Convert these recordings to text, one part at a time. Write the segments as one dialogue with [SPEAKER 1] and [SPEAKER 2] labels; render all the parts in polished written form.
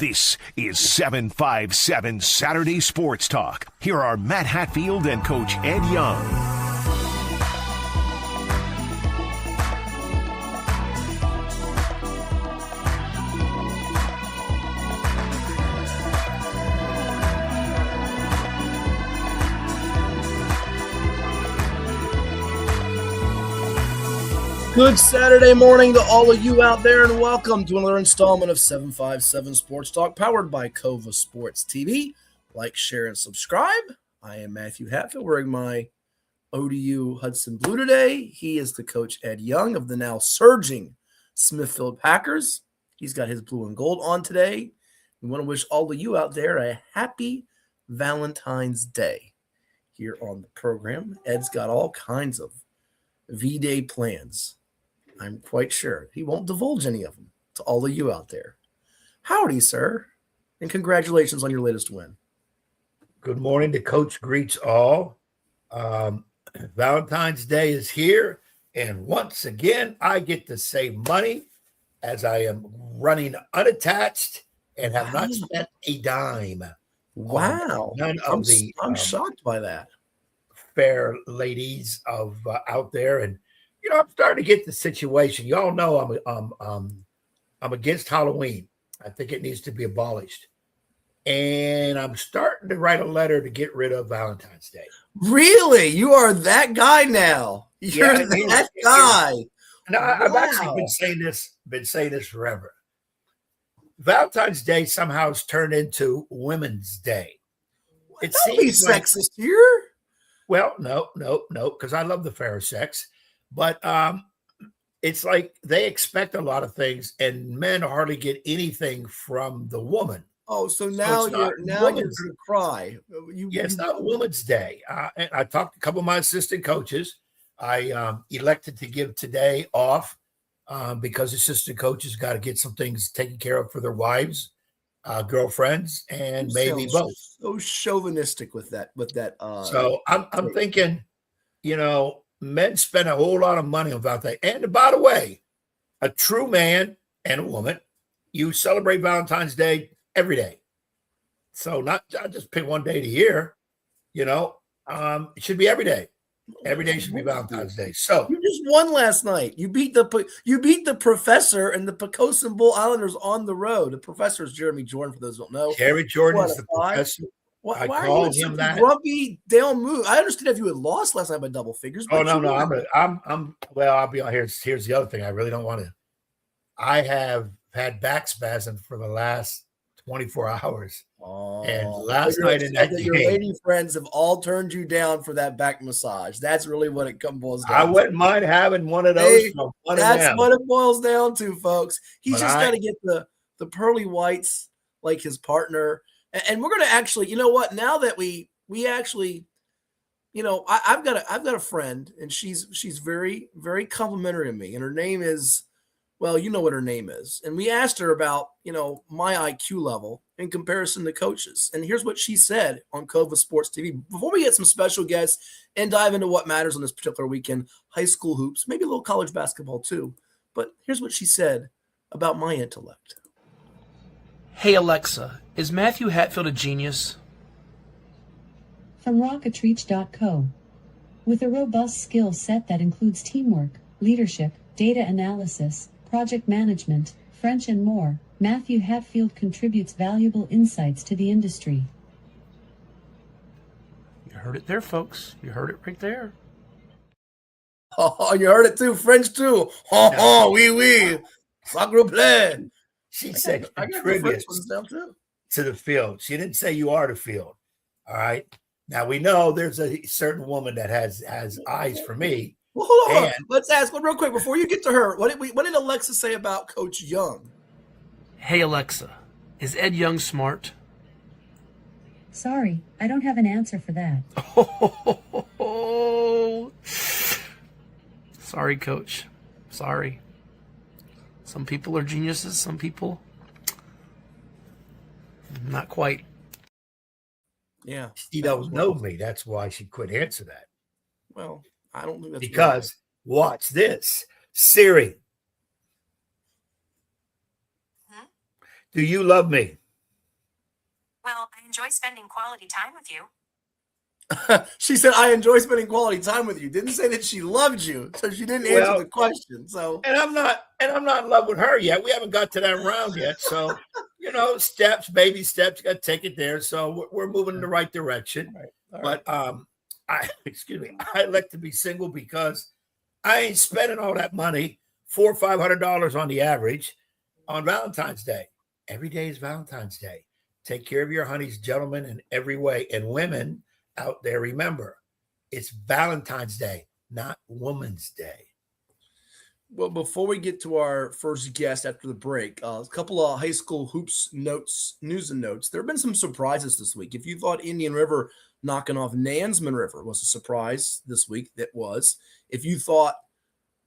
[SPEAKER 1] This is 757 Saturday Sports Talk. Here are Matt Hatfield and Coach Ed Young.
[SPEAKER 2] Good Saturday morning to all of you out there, and welcome to another installment of 757 Sports Talk, powered by Cova Sports TV. Like, share, and subscribe. I am Matthew Hatfield, wearing my ODU Hudson Blue today. He is the coach Ed Young of the now surging Smithfield Packers. He's got his blue and gold on today. We want to wish all of you out there a happy Valentine's Day here on the program. Ed's got all kinds of V-Day plans. I'm quite sure he won't divulge any of them to all of you out there. Howdy, sir, and congratulations on your latest win.
[SPEAKER 3] Good morning. The coach greets all. Valentine's Day is here, and once again, I get to save money as I am running unattached and have not spent a dime.
[SPEAKER 2] Wow. I'm shocked by that.
[SPEAKER 3] Fair ladies of out there, and I'm starting to get the situation. Y'all know I'm against Halloween. I think it needs to be abolished, and I'm starting to write a letter to get rid of Valentine's Day.
[SPEAKER 2] Really, you are that guy now. You're that guy.
[SPEAKER 3] No, I've actually been saying this forever. Valentine's Day somehow has turned into Women's Day.
[SPEAKER 2] It seems sexist here.
[SPEAKER 3] Well, no, because I love the fair sex, but it's like they expect a lot of things, and men hardly get anything from the woman.
[SPEAKER 2] Oh, so now you're going to cry.
[SPEAKER 3] It's not Women's Day. And I talked to a couple of my assistant coaches. I elected to give today off because assistant coaches got to get some things taken care of for their wives, girlfriends, and maybe both.
[SPEAKER 2] So chauvinistic with that.
[SPEAKER 3] So I'm thinking, men spend a whole lot of money on Valentine's. And by the way, a true man and a woman, you celebrate Valentine's Day every day. So not just pick one day of the year. It should be every day. Every day should be Valentine's Day. So
[SPEAKER 2] you just won last night. You beat the professor and the Pocosin Bull Islanders on the road. The professor is Jeremy Jordan, for those who don't know.
[SPEAKER 3] Jeremy Jordan is the professor.
[SPEAKER 2] Why are you him that grumpy? Don't move. I understood if you had lost last night by double figures.
[SPEAKER 3] Oh no. I'll be on here. Here's the other thing. I really don't want to. I have had back spasm for the last 24 hours. And last night in that game,
[SPEAKER 2] your lady friends have all turned you down for that back massage. That's really what it boils down to.
[SPEAKER 3] I wouldn't mind having one of those.
[SPEAKER 2] That's what it boils down to, folks. He's just got to get the pearly whites like his partner. And we're going to actually, you know what? Now that we actually, I've got a friend, and she's very, very complimentary of me, and her name is, well, you know what her name is. And we asked her about, my IQ level in comparison to coaches. And here's what she said on Cova Sports TV. Before we get some special guests and dive into what matters on this particular weekend, high school hoops, maybe a little college basketball too. But here's what she said about my intellect.
[SPEAKER 4] Hey Alexa, is Matthew Hatfield a genius?
[SPEAKER 5] From rocketreach.co. With a robust skill set that includes teamwork, leadership, data analysis, project management, French, and more, Matthew Hatfield contributes valuable insights to the industry.
[SPEAKER 4] You heard it there, folks. You heard it right there.
[SPEAKER 2] Oh, you heard it too. French too. Oh, oui. Sacre bleu.
[SPEAKER 3] She said contributes to the field. She didn't say you are the field. All right. Now we know there's a certain woman that has eyes for me.
[SPEAKER 2] Well, hold on. Let's ask one real quick before you get to her. What did Alexa say about Coach Young?
[SPEAKER 4] Hey Alexa, is Ed Young smart?
[SPEAKER 5] Sorry, I don't have an answer for that.
[SPEAKER 4] Sorry, Coach. Sorry. Some people are geniuses. Some people, not quite.
[SPEAKER 2] Yeah.
[SPEAKER 3] She don't know me. That's why she couldn't answer that.
[SPEAKER 2] Well, I don't think that's
[SPEAKER 3] because right. Watch this. Surry. Huh? Do you love me?
[SPEAKER 6] enjoy spending quality time with you.
[SPEAKER 2] She said, I enjoy spending quality time with you. Didn't say that she loved you, so she didn't answer the question. So,
[SPEAKER 3] and I'm not in love with her yet. We haven't got to that round yet. So, steps, baby steps, got to take it there. So we're moving in the right direction.
[SPEAKER 2] Right.
[SPEAKER 3] But I like to be single because I ain't spending all that money, $400 or $500 on the average, on Valentine's Day. Every day is Valentine's Day. Take care of your honeys, gentlemen, in every way. And women out there, remember, it's Valentine's Day, not Woman's Day.
[SPEAKER 2] Well, before we get to our first guest after the break, a couple of high school hoops news and notes. There have been some surprises this week. If you thought Indian River knocking off Nansemond River was a surprise this week, that was. If you thought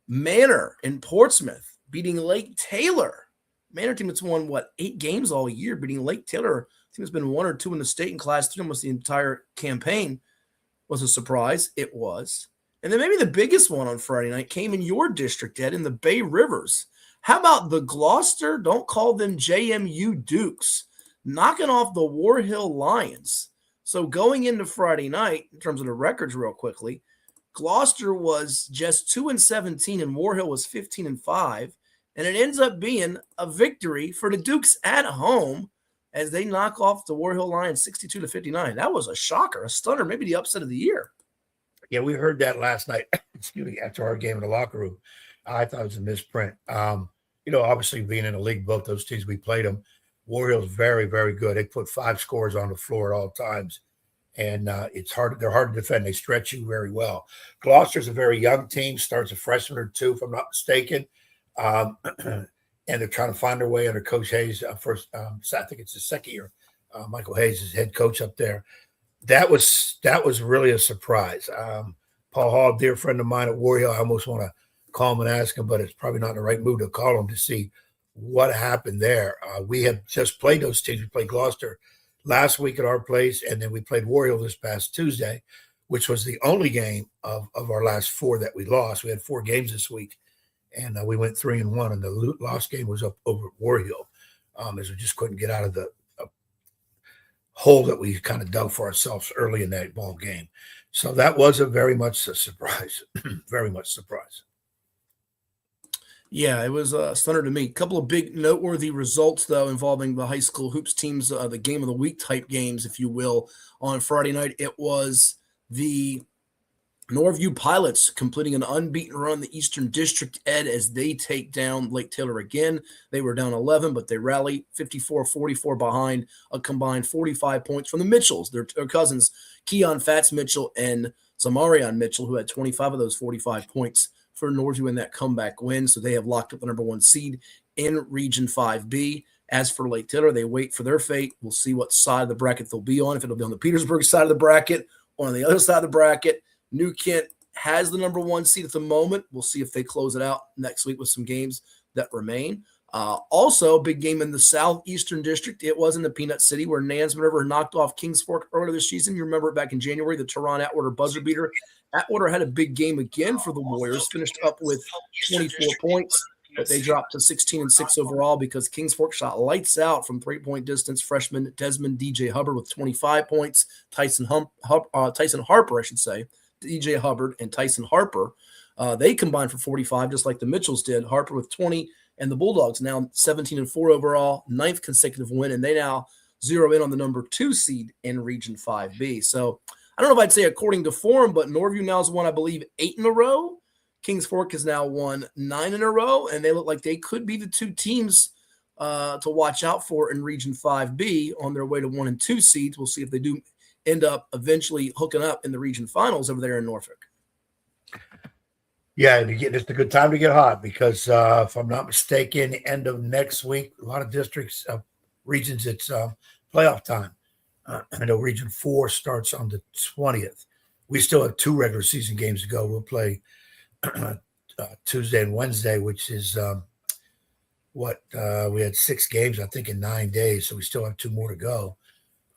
[SPEAKER 2] Manor in Portsmouth beating Lake Taylor, Manor team that's won, 8 games all year, beating Lake Taylor, I think it's been 1 or 2 in the state in Class 3 almost the entire campaign, was a surprise. It was. And then maybe the biggest one on Friday night came in your district, Ed, in the Bay Rivers. How about the Gloucester, don't call them JMU Dukes, knocking off the War Hill Lions? So going into Friday night, in terms of the records real quickly, Gloucester was just 2-17 and War Hill was 15-5. And it ends up being a victory for the Dukes at home as they knock off the War Hill Lions 62-59. That was a shocker, a stunner, maybe the upset of the year.
[SPEAKER 3] Yeah, we heard that last night, after our game in the locker room. I thought it was a misprint. Obviously being in the league, both those teams, we played them. War Hill's very, very good. They put 5 scores on the floor at all times. And it's hard. They're hard to defend. They stretch you very well. Gloucester's a very young team, starts a freshman or 2, if I'm not mistaken. And they're trying to find their way under Coach Hayes. I think it's his second year. Michael Hayes is head coach up there. That was really a surprise. Paul Hall, dear friend of mine at War Hill, I almost want to call him and ask him, but it's probably not in the right mood to call him to see what happened there. We have just played those teams. We played Gloucester last week at our place, and then we played War Hill this past Tuesday, which was the only game of our last 4 that we lost. We had 4 games this week. And we went 3-1, and the last game was up over at War Hill, as we just couldn't get out of the hole that we kind of dug for ourselves early in that ball game. So that was very much a surprise, very much surprise.
[SPEAKER 2] Yeah, it was a stunner to me. A couple of big noteworthy results, though, involving the high school hoops teams, the game of the week type games, if you will, on Friday night. It was the Norview Pilots completing an unbeaten run the Eastern District, Ed, as they take down Lake Taylor again. They were down 11, but they rally 54-44 behind a combined 45 points from the Mitchells, their cousins, Keon Fats Mitchell and Zamarion Mitchell, who had 25 of those 45 points for Norview in that comeback win. So they have locked up the number 1 seed in Region 5B. As for Lake Taylor, they wait for their fate. We'll see what side of the bracket they'll be on, if it'll be on the Petersburg side of the bracket or on the other side of the bracket. New Kent has the number 1 seed at the moment. We'll see if they close it out next week with some games that remain. Also, big game in the Southeastern District. It was in the Peanut City where Nansemond River knocked off Kings Fork earlier this season. You remember it back in January, the Tehran Atwater buzzer beater. Atwater had a big game again for the Warriors, finished up with 24 points, but they dropped to 16-6 overall because Kings Fork shot lights out from 3-point distance. Freshman Desmond DJ Hubbard with 25 points. Tyson Harper, DJ Hubbard and Tyson Harper, they combined for 45, just like the Mitchells did. Harper with 20, and the Bulldogs now 17-4 overall, 9th consecutive win, and they now zero in on the number 2 seed in Region 5B. So I don't know if I'd say according to form, but Norview now has won, I believe, 8 in a row. Kings Fork has now won 9 in a row, and they look like they could be the 2 teams to watch out for in Region 5B on their way to 1 and 2 seeds. We'll see if they do end up eventually hooking up in the region finals over there in Norfolk.
[SPEAKER 3] Yeah, it's a good time to get hot because if I'm not mistaken, end of next week, a lot of districts, regions, it's playoff time. I know Region 4 starts on the 20th. We still have 2 regular season games to go. We'll play Tuesday and Wednesday, which is we had 6 games, I think, in 9 days. So we still have 2 more to go.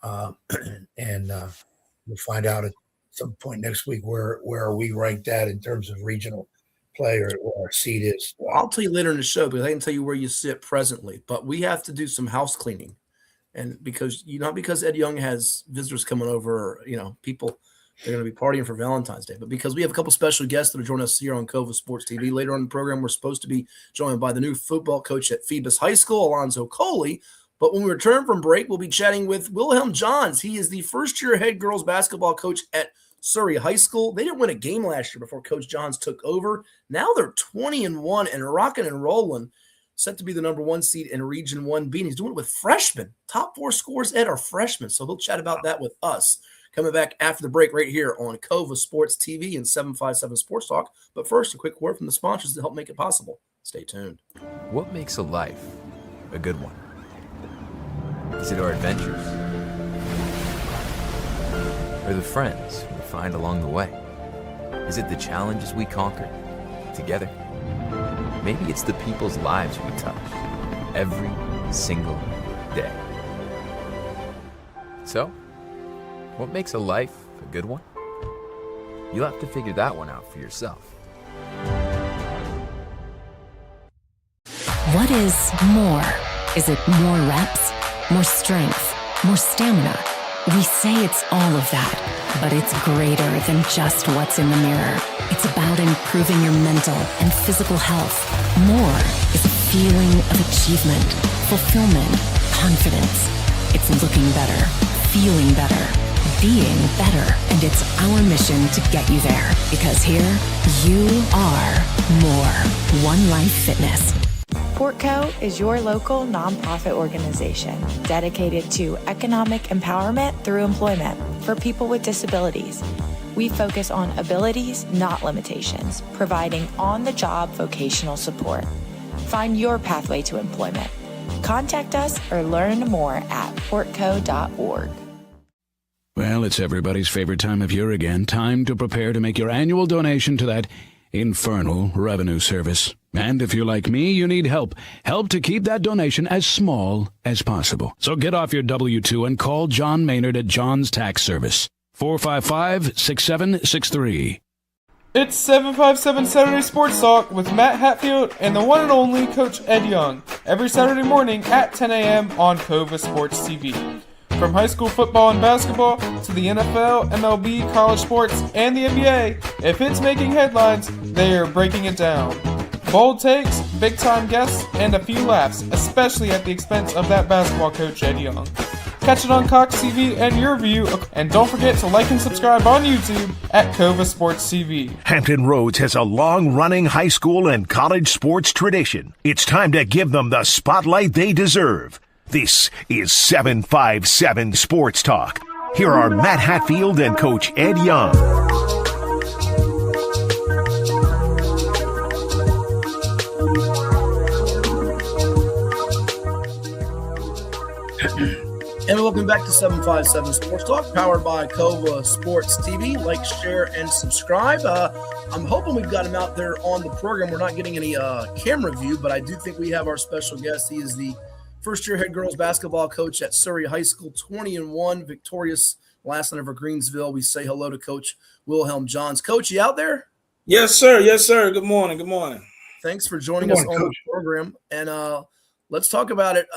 [SPEAKER 3] We'll find out at some point next week where are we ranked at in terms of regional play or where our seed is.
[SPEAKER 2] I'll tell you later in the show because I can tell you where you sit presently. But we have to do some house cleaning And because not because Ed Young has visitors coming over, or, people they're going to be partying for Valentine's Day, but because we have a couple special guests that are joining us here on Cova Sports TV. Later on in the program, we're supposed to be joined by the new football coach at Phoebus High School, Alonzo Coley. But when we return from break, we'll be chatting with Wilhelm Johns. He is the first-year head girls basketball coach at Surry High School. They didn't win a game last year before Coach Johns took over. Now they're 20-1 and rocking and rolling, set to be the number 1 seed in Region 1B. And he's doing it with freshmen. Top 4 scores, Ed, are freshmen. So he'll chat about that with us. Coming back after the break right here on Cova Sports TV and 757 Sports Talk. But first, a quick word from the sponsors to help make it possible. Stay tuned.
[SPEAKER 7] What makes a life a good one? Is it our adventures? Or the friends we find along the way? Is it the challenges we conquer together? Maybe it's the people's lives we touch every single day. So, what makes a life a good one? You'll have to figure that one out for yourself.
[SPEAKER 8] What is more? Is it more reps, more strength, more stamina? We say it's all of that, but it's greater than just what's in the mirror. It's about improving your mental and physical health. More is a feeling of achievement, fulfillment, confidence. It's looking better, feeling better, being better, and it's our mission to get you there. Because here, you are more. One Life Fitness.
[SPEAKER 9] Portco is your local nonprofit organization dedicated to economic empowerment through employment for people with disabilities. We focus on abilities, not limitations, providing on-the-job vocational support. Find your pathway to employment. Contact us or learn more at portco.org.
[SPEAKER 10] Well, it's everybody's favorite time of year again. Time to prepare to make your annual donation to that infernal revenue service. And if you're like me, you need help. Help to keep that donation as small as possible. So get off your W-2 and call John Maynard at John's Tax Service. 455-6763.
[SPEAKER 11] It's 757 Saturday Sports Talk with Matt Hatfield and the one and only Coach Ed Young. Every Saturday morning at 10 a.m. on Cova Sports TV. From high school football and basketball to the NFL, MLB, college sports, and the NBA, if it's making headlines, they are breaking it down. Bold takes, big-time guests, and a few laughs, especially at the expense of that basketball coach, Ed Young. Catch it on Cox TV and your view, and don't forget to like and subscribe on YouTube at Cova Sports TV.
[SPEAKER 1] Hampton Roads has a long-running high school and college sports tradition. It's time to give them the spotlight they deserve. This is 757 Sports Talk. Here are Matt Hatfield and Coach Ed Young.
[SPEAKER 2] And welcome back to 757 Sports Talk, powered by Cova Sports TV. Like, share, and subscribe. I'm hoping we've got him out there on the program. We're not getting any camera view, but I do think we have our special guest. He is the first-year head girls basketball coach at Surry High School, 20-1, victorious last night over Greensville. We say hello to Coach Wilhelm Johns. Coach, you out there?
[SPEAKER 12] Yes, sir. Yes, sir. Good morning. Good morning.
[SPEAKER 2] Thanks for joining us on the program. And let's talk about it.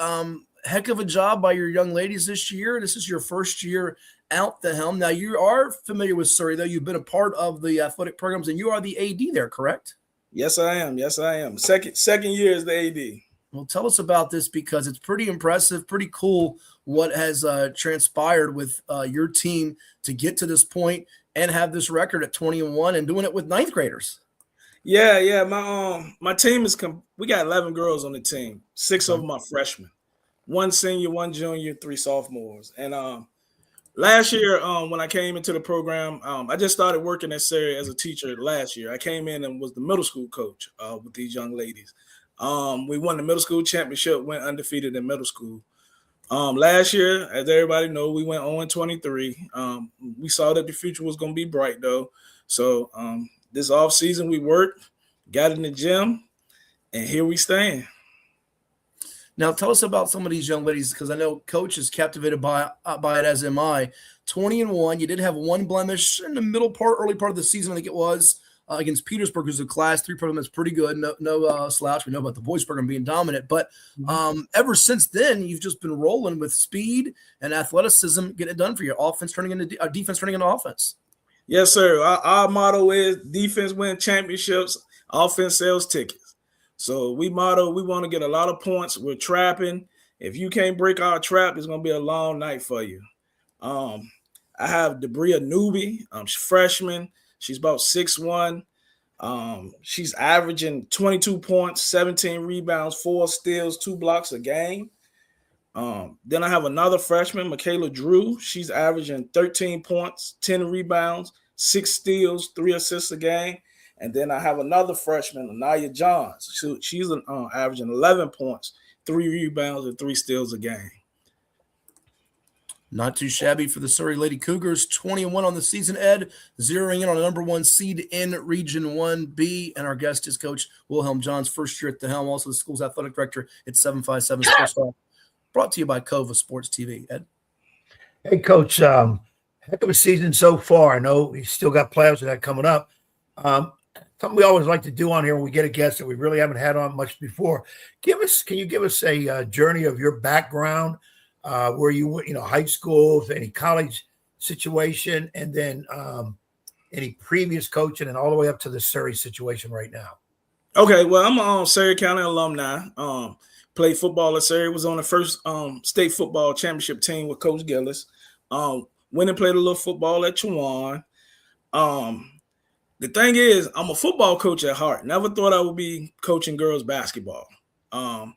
[SPEAKER 2] Heck of a job by your young ladies this year. This is your first year out the helm. Now, you are familiar with Surry, though. You've been a part of the athletic programs, and you are the AD there, correct?
[SPEAKER 12] Yes, I am. Yes, I am. Second year as the AD.
[SPEAKER 2] Well, tell us about this because it's pretty impressive, pretty cool what has transpired with your team to get to this point and have this record at 20-1 and doing it with ninth graders.
[SPEAKER 12] Yeah. My team is we got 11 girls on the team. 6 of them are freshmen. 1 senior, 1 junior, 3 sophomores. And last year, when I came into the program, I just started working at Surry as a teacher last year. I came in and was the middle school coach with these young ladies. We won the middle school championship, went undefeated in middle school. Last year, as everybody knows, we went 0-23. We saw that the future was going to be bright, though. So this offseason, we worked, got in the gym, and here we stand.
[SPEAKER 2] Now, tell us about some of these young ladies, because I know Coach is captivated by it, as am I. 20-1, you did have 1 blemish in the early part of the season, I think it was. against Petersburg, who's a Class 3 program that's pretty good. No slouch. We know about the boys program being dominant. But ever since then, you've just been rolling with speed and athleticism, getting it done for you. Defense turning into offense.
[SPEAKER 12] Yes, sir. Our motto is defense win championships, offense sells tickets. So we want to get a lot of points. We're trapping. If you can't break our trap, it's going to be a long night for you. I have Debria Newby. She's freshman. She's about 6'1". She's averaging 22 points, 17 rebounds, 4 steals, 2 blocks a game. Then I have another freshman, Michaela Drew. She's averaging 13 points, 10 rebounds, 6 steals, 3 assists a game. And then I have another freshman, Anaya Johns. She's averaging 11 points, 3 rebounds, and 3 steals a game.
[SPEAKER 2] Not too shabby for the Surry Lady Cougars. 20-1 on the season, Ed, zeroing in on a number 1 seed in Region 1B. And our guest is Coach Wilhelm Johns, first year at the helm, also the school's athletic director at 757 Sports Talk. Brought to you by Cova Sports TV. Ed?
[SPEAKER 3] Hey, Coach, heck of a season so far. I know we still got playoffs and that coming up. Something we always like to do on here when we get a guest that we really haven't had on much before. Can you give us a journey of your background, where you high school, any college situation, and then any previous coaching, and all the way up to the Surry situation right now?
[SPEAKER 12] Okay, well, I'm a Surry County alumni. Played football at Surry. Was on the first state football championship team with Coach Gillis. Went and played a little football at Chowan. The thing is, I'm a football coach at heart. Never thought I would be coaching girls basketball. I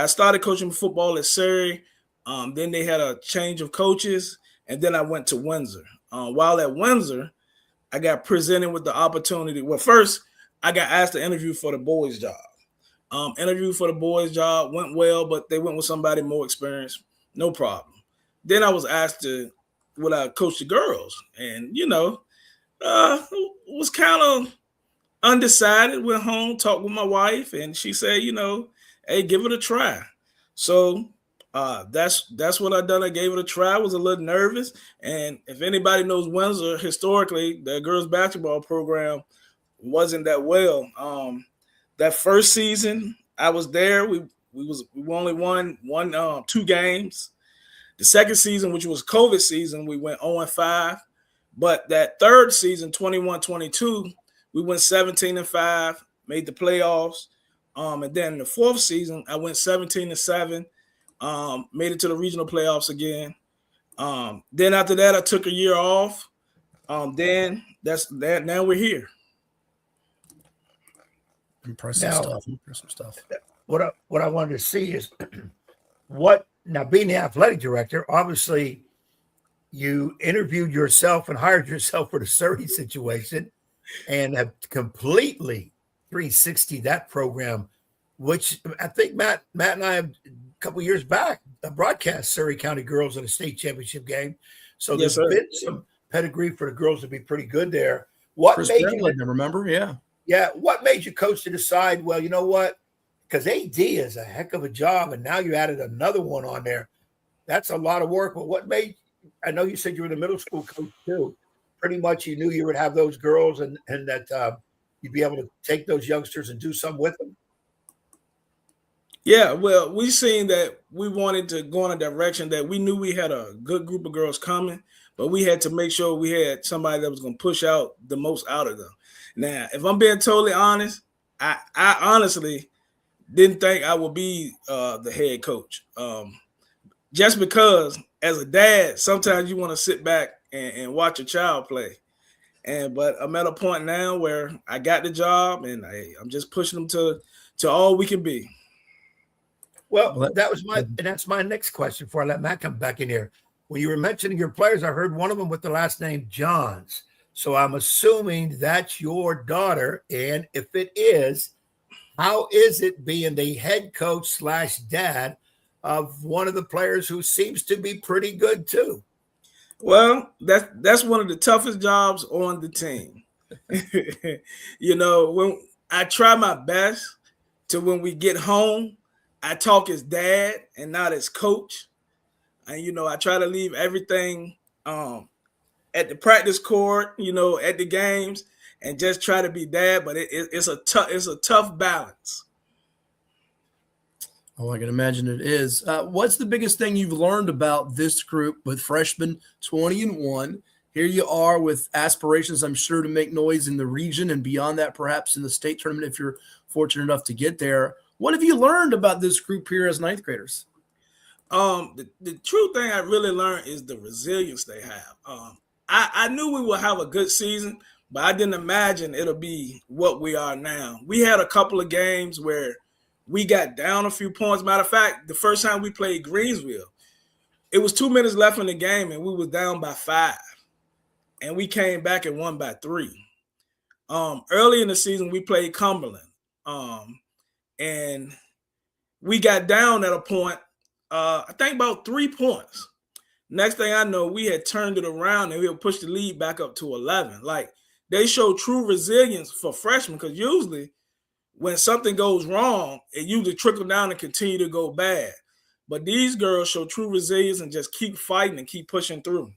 [SPEAKER 12] started coaching football at Surry. Then they had a change of coaches, and then I went to Windsor. While at Windsor, I got presented with the opportunity. Well, first, I got asked to interview for the boys' job. Interview for the boys' job went well, but they went with somebody more experienced. No problem. Then I was asked would I coach the girls? And, was kind of undecided. Went home, talked with my wife, and she said, hey, give it a try. So that's what I done. I gave it a try. I was a little nervous. And if anybody knows Windsor, historically, the girls basketball program wasn't that well. That first season I was there, we only won 2 games. The second season, which was COVID season, we went 0-5. But that third season, 21-22, we went 17-5, made the playoffs. And then the fourth season, I went 17-7, made it to the regional playoffs again. Then after that, I took a year off. Then that's that. Now we're here.
[SPEAKER 2] Impressive stuff.
[SPEAKER 3] What I wanted to see is now being the athletic director, obviously you interviewed yourself and hired yourself for the Surry situation and have completely 360 that program, which I think Matt and I have a couple of years back broadcast Surry County girls in a state championship game. So there's been some pedigree for the girls to be pretty good there. What
[SPEAKER 2] Chris
[SPEAKER 3] made
[SPEAKER 2] you remember? Yeah.
[SPEAKER 3] Yeah. What made you, Coach, to decide, well, you know what? Because AD is a heck of a job, and now you added another one on there. That's a lot of work. But what made, I know you said you were the middle school coach too. Pretty much you knew you would have those girls and that you'd be able to take those youngsters and do something with them.
[SPEAKER 12] Yeah, well, we seen that we wanted to go in a direction that we knew we had a good group of girls coming, but we had to make sure we had somebody that was going to push out the most out of them. Now, if I'm being totally honest, I honestly didn't think I would be the head coach. Just because as a dad, sometimes you want to sit back and watch a child play. But I'm at a point now where I got the job and I'm just pushing them to all we can be.
[SPEAKER 3] Well, that's my next question before I let Matt come back in here. When you were mentioning your players, I heard one of them with the last name Johns. So I'm assuming that's your daughter. And if it is, how is it being the head coach / dad of one of the players who seems to be pretty good too?
[SPEAKER 12] Well, that's one of the toughest jobs on the team. When I try my best to, when we get home, I talk as dad and not as coach. And, I try to leave everything at the practice court, at the games. and just try to be dad. But it's a tough balance.
[SPEAKER 2] Oh, I can imagine it is. What's the biggest thing you've learned about this group with freshmen 20-1? Here you are with aspirations, I'm sure, to make noise in the region and beyond that, perhaps in the state tournament if you're fortunate enough to get there. What have you learned about this group here as ninth graders?
[SPEAKER 12] The true thing I really learned is the resilience they have. I knew we would have a good season, but I didn't imagine it'll be what we are now. We had a couple of games where we got down a few points. Matter of fact, the first time we played Greensville, it was 2 minutes left in the game, and we was down by 5. And we came back and won by 3. Early in the season, we played Cumberland. And we got down at a point, I think about 3 points. Next thing I know, we had turned it around and we had pushed the lead back up to 11. Like, they show true resilience for freshmen, because usually when something goes wrong, it usually trickles down and continue to go bad. But these girls show true resilience and just keep fighting and keep pushing through.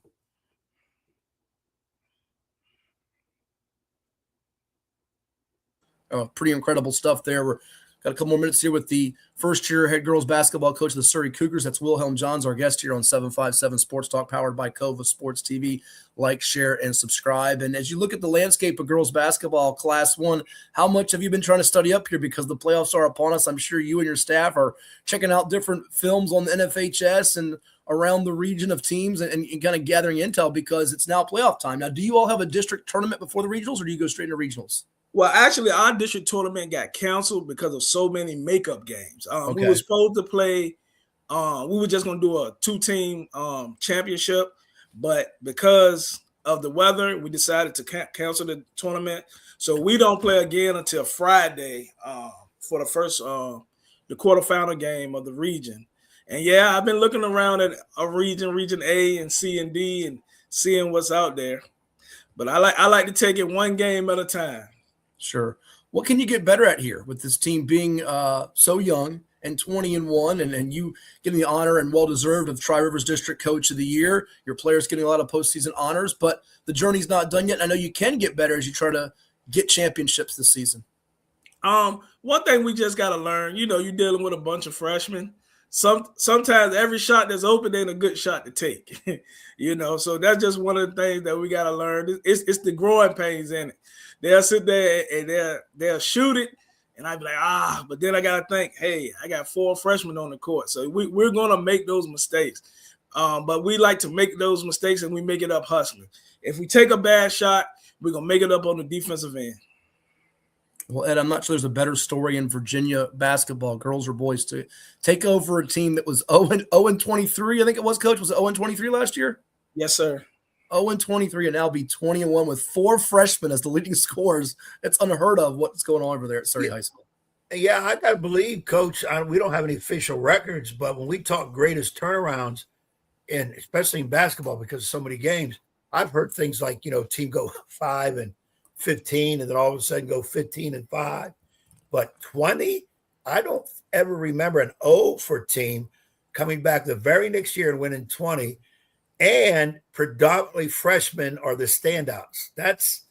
[SPEAKER 2] Pretty incredible stuff there. We're got a couple more minutes here with the first-year head girls basketball coach of the Surry Cougars. That's Wilhelm Johns, our guest here on 757 Sports Talk, powered by Cova Sports TV. Like, share, and subscribe. And as you look at the landscape of girls basketball Class 1, how much have you been trying to study up here? Because the playoffs are upon us. I'm sure you and your staff are checking out different films on the NFHS and around the region of teams and kind of gathering intel, because it's now playoff time. Now, do you all have a district tournament before the regionals, or do you go straight into regionals?
[SPEAKER 12] Well, actually, our district tournament got canceled because of so many makeup games.
[SPEAKER 2] Okay.
[SPEAKER 12] We were supposed to play. We were just going to do a 2-team championship, but because of the weather, we decided to cancel the tournament. So we don't play again until Friday for the first the quarterfinal game of the region. And yeah, I've been looking around at a region A and C and D, and seeing what's out there. But I like to take it one game at a time.
[SPEAKER 2] Sure. What can you get better at here with this team being so young and 20-1, and you getting the honor and well-deserved of Tri-Rivers District Coach of the Year? Your players getting a lot of postseason honors, but the journey's not done yet. I know you can get better as you try to get championships this season.
[SPEAKER 12] One thing we just got to learn, you're dealing with a bunch of freshmen. Sometimes every shot that's open ain't a good shot to take, So that's just one of the things that we got to learn. It's the growing pains in it. They'll sit there and they'll shoot it, and I'd be like, but then I got to think, hey, I got 4 freshmen on the court. So we're going to make those mistakes. But we like to make those mistakes, and we make it up hustling. If we take a bad shot, we're going to make it up on the defensive end.
[SPEAKER 2] Well, Ed, I'm not sure there's a better story in Virginia basketball, girls or boys, to take over a team that was 0-23. I think it was, Coach. Was it 0-23 last year?
[SPEAKER 12] Yes, sir.
[SPEAKER 2] 0-23 and now be 20-1 with 4 freshmen as the leading scorers. It's unheard of what's going on over there at Surry High School.
[SPEAKER 3] Yeah, I got to believe, Coach, we don't have any official records, but when we talk greatest turnarounds, and especially in basketball because of so many games, I've heard things like, team go 5-15, and then all of a sudden go 15-5. But 20, I don't ever remember an 0 for team coming back the very next year and winning 20. And predominantly freshmen are the standouts. That's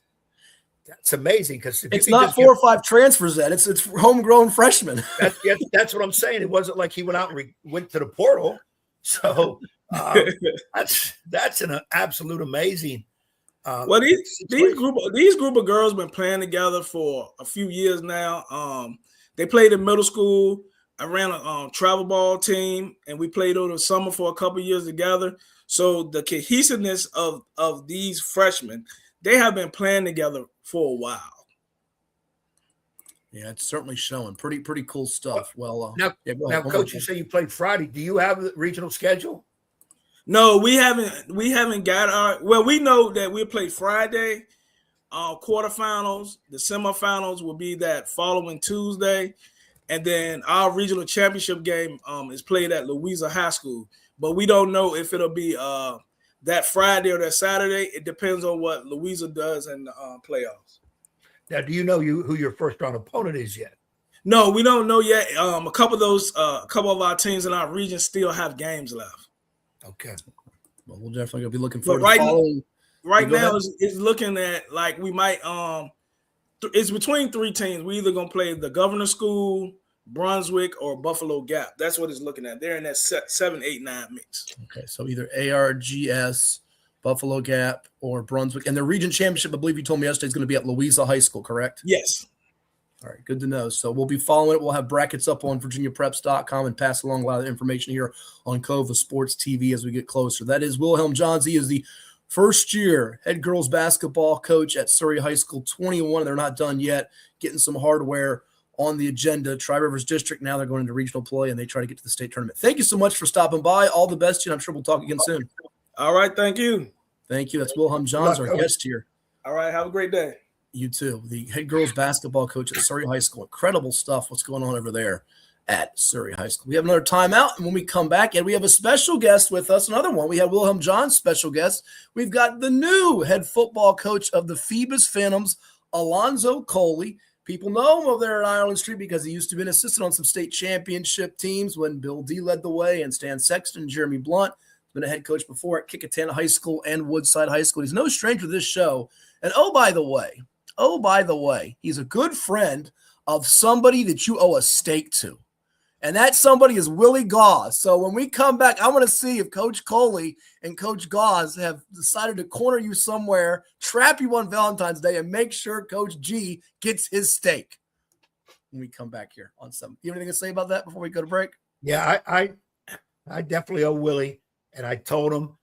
[SPEAKER 3] amazing, because
[SPEAKER 2] it's not 4 or 5 transfers. That it's homegrown freshmen.
[SPEAKER 3] That's what I'm saying. It wasn't like he went out and went to the portal. So that's an absolute amazing.
[SPEAKER 12] Well, these group of girls been playing together for a few years now. They played in middle school. I ran a travel ball team, and we played over the summer for a couple of years together. So the cohesiveness of these freshmen, they have been playing together for a while.
[SPEAKER 2] Yeah, it's certainly showing. Pretty cool stuff. Well,
[SPEAKER 3] now, Coach, you say you played Friday. Do you have a regional schedule?
[SPEAKER 12] No, we haven't got our. Well, we know that we'll play Friday. Quarterfinals, the semifinals will be that following Tuesday, and then our regional championship game is played at Louisa High School. But we don't know if it'll be that Friday or that Saturday. It depends on what Louisa does in the playoffs.
[SPEAKER 3] Now, do you know who your first round opponent is yet?
[SPEAKER 12] No, we don't know yet. A couple of our teams in our region still have games left.
[SPEAKER 3] Okay.
[SPEAKER 2] Well, we'll definitely be looking forward
[SPEAKER 12] to
[SPEAKER 2] following.
[SPEAKER 12] Right now, it's looking at like we might It's between three teams. We either gonna play the Governor School, Brunswick, or Buffalo Gap. That's what it's looking at. They're in that 7, 8, 9 mix.
[SPEAKER 2] Okay, so either ARGS, Buffalo Gap, or Brunswick. And the region championship, I believe you told me yesterday, is going to be at Louisa High School, correct?
[SPEAKER 12] Yes.
[SPEAKER 2] All right, good to know. So we'll be following it. We'll have brackets up on VirginiaPreps.com and pass along a lot of information here on Cova Sports TV as we get closer. That is Wilhelm Johns. He is the first-year head girls basketball coach at Surry High School 21. They're not done yet, getting some hardware on the agenda. Tri-Rivers District, now they're going into regional play, and they try to get to the state tournament. Thank you so much for stopping by. All the best to you, and I'm sure we'll talk again soon.
[SPEAKER 12] All right, thank you.
[SPEAKER 2] Thank you. That's Wilhelm Johns, our guest here.
[SPEAKER 12] All right, have a great day.
[SPEAKER 2] You too. The head girls basketball coach at Surry High School. Incredible stuff, what's going on over there at Surry High School. We have another timeout, and when we come back, and we have a special guest with us, another one. We have Wilhelm Johns, special guest. We've got the new head football coach of the Phoebus Phantoms, Alonzo Coley. People know him over there at Ireland Street because he used to be an assistant on some state championship teams when Bill D led the way, and Stan Sexton, Jeremy Blunt. Been a head coach before at Kickingham High School and Woodside High School. He's no stranger to this show. And oh, by the way, he's a good friend of somebody that you owe a steak to. And that somebody is Willie Gauze. So when we come back, I want to see if Coach Coley and Coach Gauze have decided to corner you somewhere, trap you on Valentine's Day, and make sure Coach G gets his steak. When we come back here on some. You have anything to say about that before we go to break?
[SPEAKER 3] Yeah, I definitely owe Willie. And I told him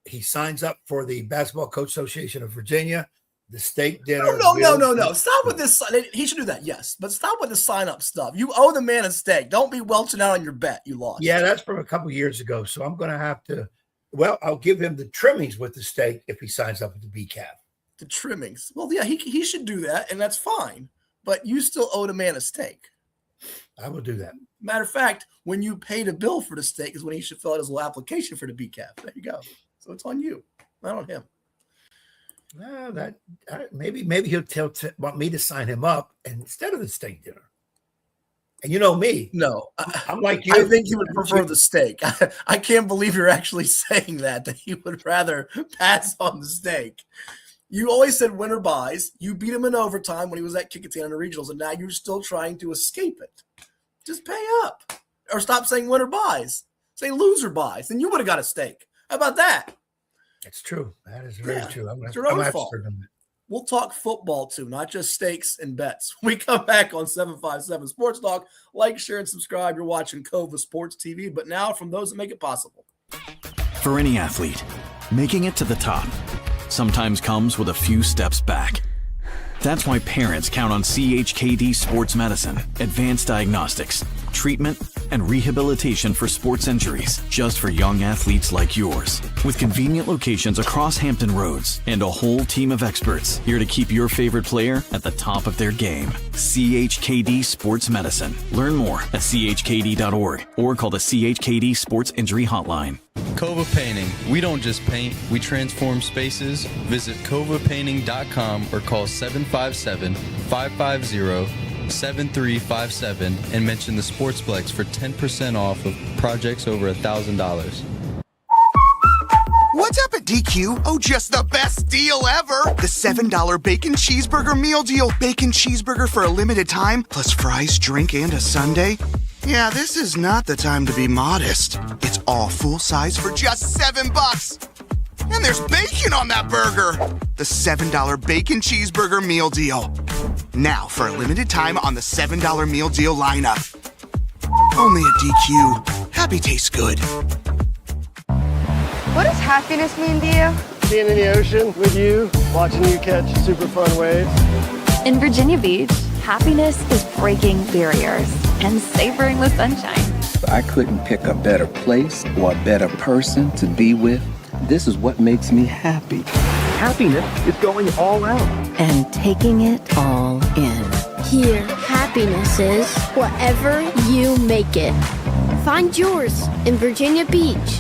[SPEAKER 3] he signs up for the Basketball Coach Association of Virginia, the steak dinner.
[SPEAKER 2] No. Stop with this. He should do that, yes. But stop with the sign-up stuff. You owe the man a steak. Don't be welching out on your bet. You lost.
[SPEAKER 3] Yeah, that's from a couple years ago. So I'm going to have to, I'll give him the trimmings with the steak if he signs up with the BCAF.
[SPEAKER 2] The trimmings. Well, yeah, he should do that, and that's fine. But you still owe the man a steak.
[SPEAKER 3] I will do that.
[SPEAKER 2] Matter of fact, when you pay the bill for the steak is when he should fill out his little application for the BCAF. There you go. So it's on you, not on him.
[SPEAKER 3] Maybe he'll want me to sign him up instead of the steak dinner. And you know me.
[SPEAKER 2] No,
[SPEAKER 3] I'm like you.
[SPEAKER 2] I think he would prefer the steak. I can't believe you're actually saying that he would rather pass on the steak. You always said winner buys. You beat him in overtime when he was at Kickingham in the regionals, and now you're still trying to escape it. Just pay up. Or stop saying winner buys. Say loser buys. Then you would have got a steak. How about that?
[SPEAKER 3] It's true. That is very true.
[SPEAKER 2] It's your own fault. We'll talk football too, not just steaks and bets. We come back on 757 Sports Talk. Like, share, and subscribe. You're watching Cova Sports TV. But now from those that make it possible.
[SPEAKER 13] For any athlete, making it to the top sometimes comes with a few steps back. That's why parents count on CHKD Sports Medicine, advanced diagnostics, treatment, and rehabilitation for sports injuries, just for young athletes like yours. With convenient locations across Hampton Roads and a whole team of experts here to keep your favorite player at the top of their game. CHKD Sports Medicine. Learn more at chkd.org or call the CHKD Sports Injury Hotline.
[SPEAKER 14] Cova Painting. We don't just paint, we transform spaces. Visit covapainting.com or call 757-550-7357 and mention the Sportsplex for 10% off of projects over $1,000.
[SPEAKER 15] What's up at DQ? Oh, just the best deal ever! The $7 bacon cheeseburger meal deal. Bacon cheeseburger for a limited time, plus fries, drink, and a sundae. Yeah, this is not the time to be modest. It's all full size for just $7. And there's bacon on that burger. The $7 bacon cheeseburger meal deal. Now, for a limited time on the $7 meal deal lineup. Only at DQ. Happy tastes good.
[SPEAKER 16] What does happiness mean to you?
[SPEAKER 17] Being in the ocean with you, watching you catch super fun waves.
[SPEAKER 18] In Virginia Beach, happiness is breaking barriers and savoring the sunshine.
[SPEAKER 19] I couldn't pick a better place or a better person to be with. This is what makes me happy.
[SPEAKER 20] Happiness is going all out.
[SPEAKER 8] And taking it all in.
[SPEAKER 21] Here, happiness is whatever you make it. Find yours in Virginia Beach.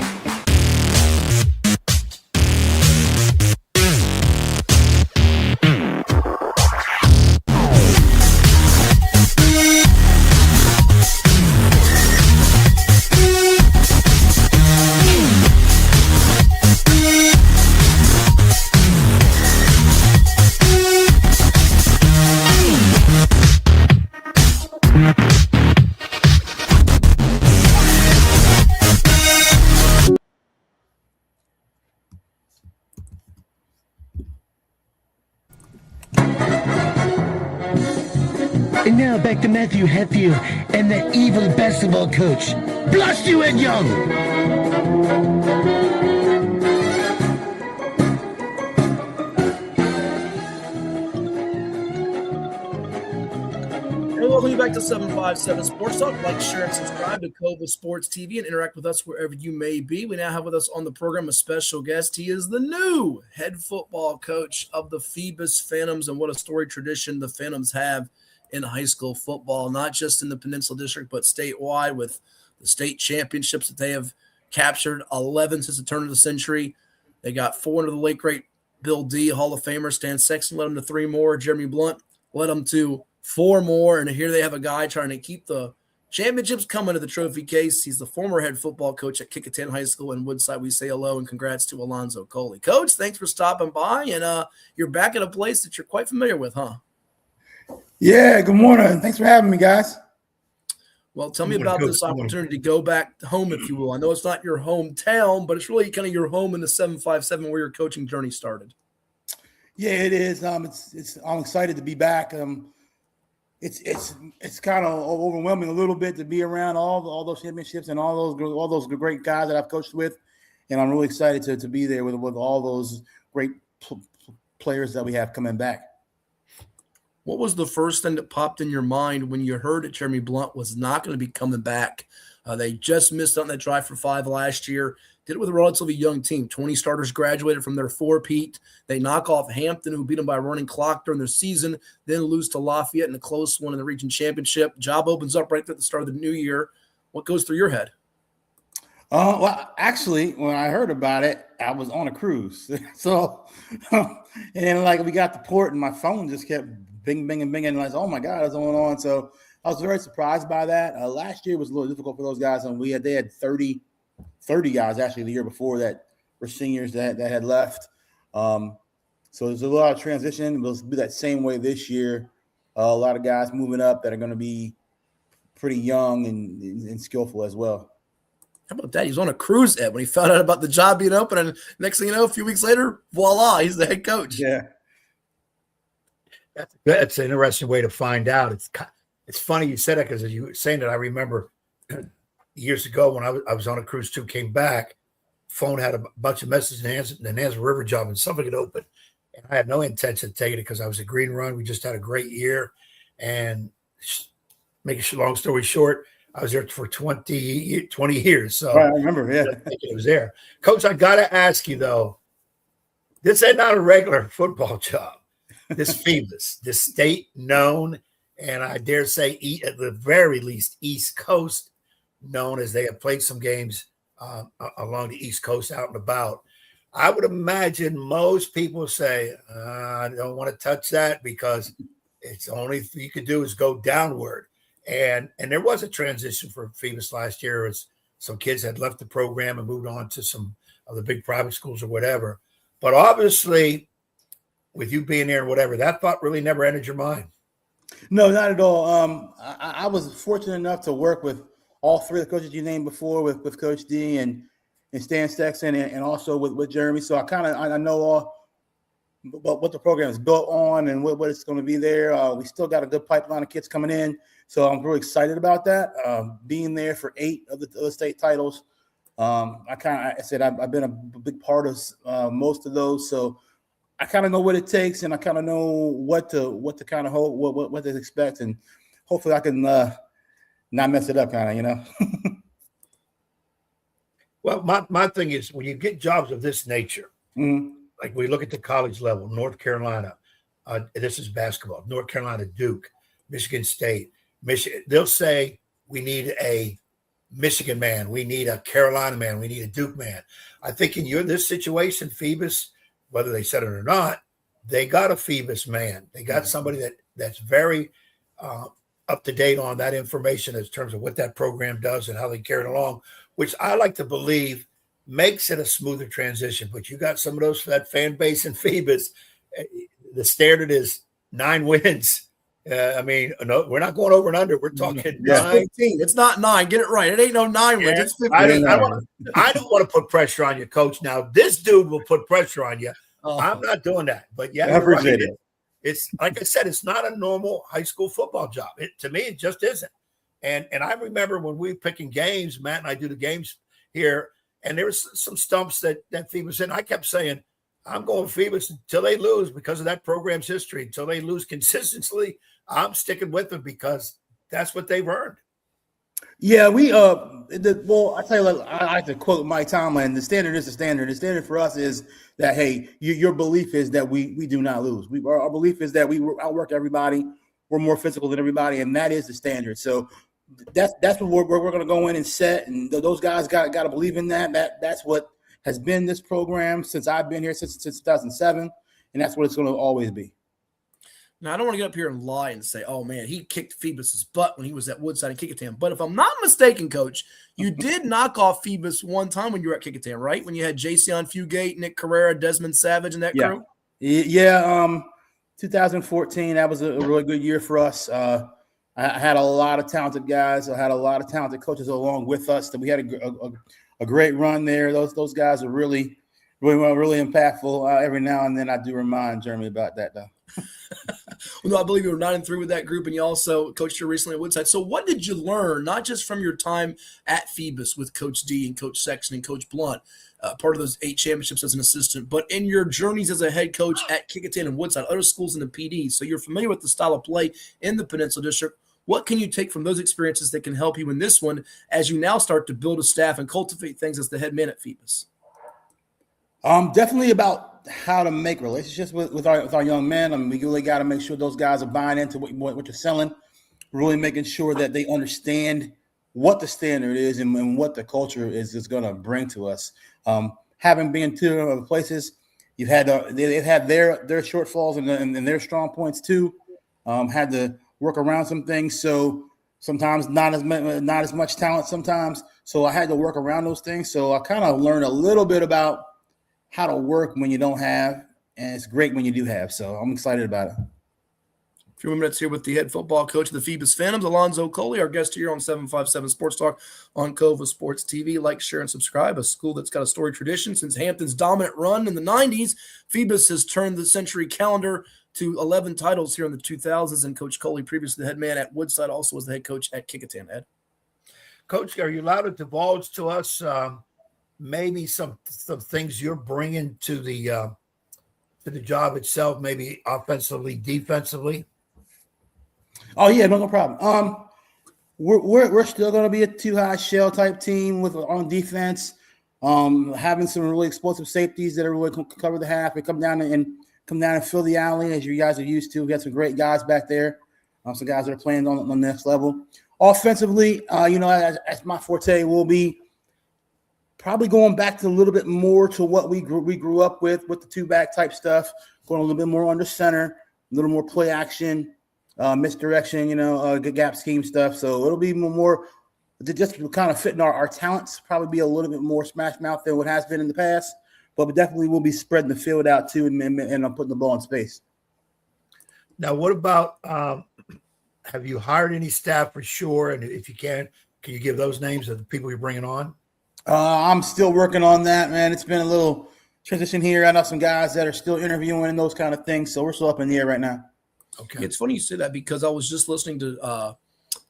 [SPEAKER 5] And now back to Matthew Hatfield and the evil basketball coach. Blast you, Ed Young!
[SPEAKER 2] And welcome you back to 757 Sports Talk. Like, share, and subscribe to Cova Sports TV and interact with us wherever you may be. We now have with us on the program a special guest. He is the new head football coach of the Phoebus Phantoms, and what a storied tradition the Phantoms have in high school football, not just in the Peninsula District, but statewide with the state championships that they have captured, 11 since the turn of the century. They got 4 under the late, great Bill D, Hall of Famer. Stan Sexton led them to 3 more. Jeremy Blunt led them to 4 more. And here they have a guy trying to keep the championships coming to the trophy case. He's the former head football coach at Kickinton High School in Woodside. We say hello and congrats to Alonzo Coley. Coach, thanks for stopping by. And you're back at a place that you're quite familiar with, huh?
[SPEAKER 22] Yeah, good morning. Thanks for having me, guys.
[SPEAKER 2] Well, tell me about this opportunity to go back home, if you will. I know it's not your hometown, but it's really kind of your home in the 757 where your coaching journey started.
[SPEAKER 22] Yeah, it is. I'm excited to be back. It's kind of overwhelming a little bit to be around all those championships and all those great guys that I've coached with, and I'm really excited to be there with all those great players that we have coming back.
[SPEAKER 2] What was the first thing that popped in your mind when you heard that Jeremy Blunt was not going to be coming back? They just missed out on that drive for 5 last year. Did it with a relatively young team. 20 starters graduated from their 4-peat. They knock off Hampton, who beat them by a running clock during their season, then lose to Lafayette in a close one in the region championship. Job opens up right at the start of the new year. What goes through your head?
[SPEAKER 22] Well, actually, when I heard about it, I was on a cruise. So, and then we got to port and my phone just kept bing, bing, and bing. And I was, oh my God, what's going on? So I was very surprised by that. Last year was a little difficult for those guys. And they had 30 guys actually the year before that were seniors that had left. So there's a lot of transition. It'll be that same way this year. A lot of guys moving up that are going to be pretty young and skillful as well.
[SPEAKER 2] How about that? He was on a cruise, Ed, when he found out about the job being open. And next thing you know, a few weeks later, voila, he's the head coach.
[SPEAKER 22] Yeah.
[SPEAKER 3] That's an interesting way to find out. It's funny you said that because as you were saying that, I remember years ago when I was on a cruise too, came back, phone had a bunch of messages in the Nansemond River job and something had opened. And I had no intention of taking it because I was a green run. We just had a great year. And make a long story short, I was there for 20 years. So
[SPEAKER 22] I remember, yeah.
[SPEAKER 3] I think it was there. Coach, I got to ask you, though, this ain't not a regular football job. This Phoebus, this state known, and I dare say at the very least East Coast known, as they have played some games along the East Coast out and about. I would imagine most people say, I don't want to touch that because it's the only thing you can do is go downward. And there was a transition for Phoebus last year as some kids had left the program and moved on to some of the big private schools or whatever. But obviously, with you being there and whatever, that thought really never entered your mind.
[SPEAKER 22] No, not at all. I was fortunate enough to work with all 3 of the coaches you named before, with Coach D and Stan Sexton and also with Jeremy. So I know all what the program is built on and what it's going to be there. We still got a good pipeline of kids coming in. So I'm really excited about that. Being there for 8 of the state titles. I've been a big part of most of those. So I kind of know what it takes, and I kind of know what to kind of hope, what to expect, and hopefully I can not mess it up,
[SPEAKER 3] Well, my thing is when you get jobs of this nature, like we look at the college level, North Carolina, this is basketball, North Carolina, Duke, Michigan State, Michigan, they'll say we need a Michigan man, we need a Carolina man, we need a Duke man. I think in this situation, Phoebus, whether they said it or not, they got a Phoebus man. They got somebody that's very up to date on that information in terms of what that program does and how they carry it along, which I like to believe makes it a smoother transition. But you got some of that fan base in Phoebus. The standard is 9 wins I mean, no, we're not going over and under. We're talking 9.
[SPEAKER 2] It's 15. It's not 9. Get it right. It ain't no 9 wins. It's 15.
[SPEAKER 3] I don't want to put pressure on you, Coach. Now, this dude will put pressure on you. I'm not doing that. But yeah, you're right. It's like I said, it's not a normal high school football job. To me, it just isn't. And I remember when we were picking games, Matt and I do the games here, and there was some stumps that Phoebus in. I kept saying, I'm going Phoebus until they lose because of that program's history. Until they lose consistently, I'm sticking with them because that's what they've earned.
[SPEAKER 22] Yeah, well, I tell you, like, I like to quote Mike Tomlin. The standard is the standard. The standard for us is that, hey, your belief is that we do not lose. Our belief is that we outwork everybody. We're more physical than everybody, and that is the standard. So that's what we're going to go in and set. And those guys got to believe in that. That's what has been this program since I've been here since 2007, and that's what it's going to always be.
[SPEAKER 2] Now, I don't want to get up here and lie and say, oh, man, he kicked Phoebus's butt when he was at Woodside and Kickingham. But if I'm not mistaken, Coach, you did knock off Phoebus one time when you were at Kickingham, right? When you had Jason Fugate, Nick Carrera, Desmond Savage, and that crew?
[SPEAKER 22] Yeah, 2014, that was a really good year for us. I had a lot of talented guys. I had a lot of talented coaches along with us. That we had a great run there. Those guys are really impactful. Every now and then I do remind Jeremy about that, though.
[SPEAKER 2] Well, no, I believe you were 9-3 with that group, and you also coached here recently at Woodside. So what did you learn, not just from your time at Phoebus with Coach D and Coach Sexton and Coach Blunt, part of those 8 championships as an assistant, but in your journeys as a head coach at Kickingham and Woodside, other schools in the PD, so you're familiar with the style of play in the Peninsula District. What can you take from those experiences that can help you in this one as you now start to build a staff and cultivate things as the head man at Phoebus?
[SPEAKER 22] Definitely about how to make relationships with our young men. I mean, we really got to make sure those guys are buying into what you're selling, really making sure that they understand what the standard is and what the culture is going to bring to us. Having been to other places, they've had their shortfalls and their strong points too. Had to work around some things, so sometimes not as much talent sometimes. So I had to work around those things. So I kind of learned a little bit about how to work when you don't have, and it's great when you do have. So I'm excited about it.
[SPEAKER 2] A few minutes here with the head football coach of the Phoebus Phantoms, Alonzo Coley, our guest here on 757 Sports Talk on Cova Sports TV. Like, share, and subscribe. A school that's got a storied tradition since Hampton's dominant run in the 90s. Phoebus has turned the century calendar to 11 titles here in the 2000s, and Coach Coley, previously the head man at Woodside, also was the head coach at Kickingham. Ed?
[SPEAKER 3] Coach, are you allowed to divulge to us maybe some things you're bringing to the job itself, maybe offensively, defensively?
[SPEAKER 22] Oh yeah, no problem. We're still going to be a 2-high shell type team on defense. Having some really explosive safeties that are really cover the half and come down and fill the alley as you guys are used to. We got some great guys back there. Some guys that are playing on the next level. Offensively, as my forte will be probably going back to a little bit more to what we grew up with the 2-back type stuff, going a little bit more under center, a little more play action, misdirection, good gap scheme stuff. So it'll be more just kind of fitting our talents, probably be a little bit more smash mouth than what has been in the past, but definitely we'll be spreading the field out too and putting the ball in space.
[SPEAKER 3] Now, what about have you hired any staff for sure? And if you can you give those names of the people you're bringing on?
[SPEAKER 22] I'm still working on that, man. It's been a little transition here. I know some guys that are still interviewing and those kind of things, so we're still up in the air right now.
[SPEAKER 2] Okay. It's funny you say that because I was just listening to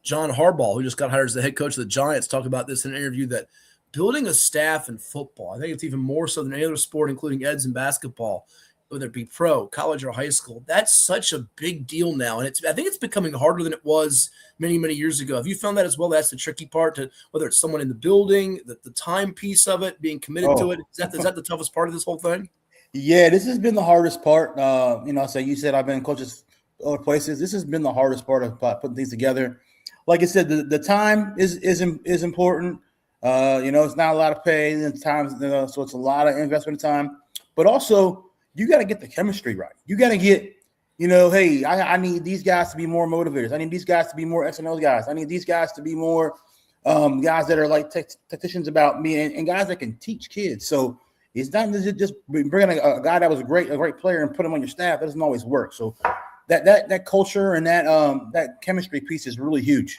[SPEAKER 2] John Harbaugh, who just got hired as the head coach of the Giants, talk about this in an interview, that building a staff in football, I think it's even more so than any other sport, including Eds in basketball, whether it be pro, college, or high school. That's such a big deal now, and I think it's becoming harder than it was many, many years ago. Have you found that as well? That's the tricky part, to whether it's someone in the building, the time piece of it, being committed to it. Is that the toughest part of this whole thing?
[SPEAKER 22] Yeah, this has been the hardest part. So you said I've been coaches other places. This has been the hardest part of putting things together. Like I said, the time is important. It's not a lot of pay and time, so it's a lot of investment of time. But also, you got to get the chemistry right. You got to get, hey, I need these guys to be more motivators. I need these guys to be more S&L guys. I need these guys to be more guys that are like tacticians about me and guys that can teach kids. So it's not just bringing a guy that was a great player and put him on your staff. That doesn't always work. So that culture and that chemistry piece is really huge.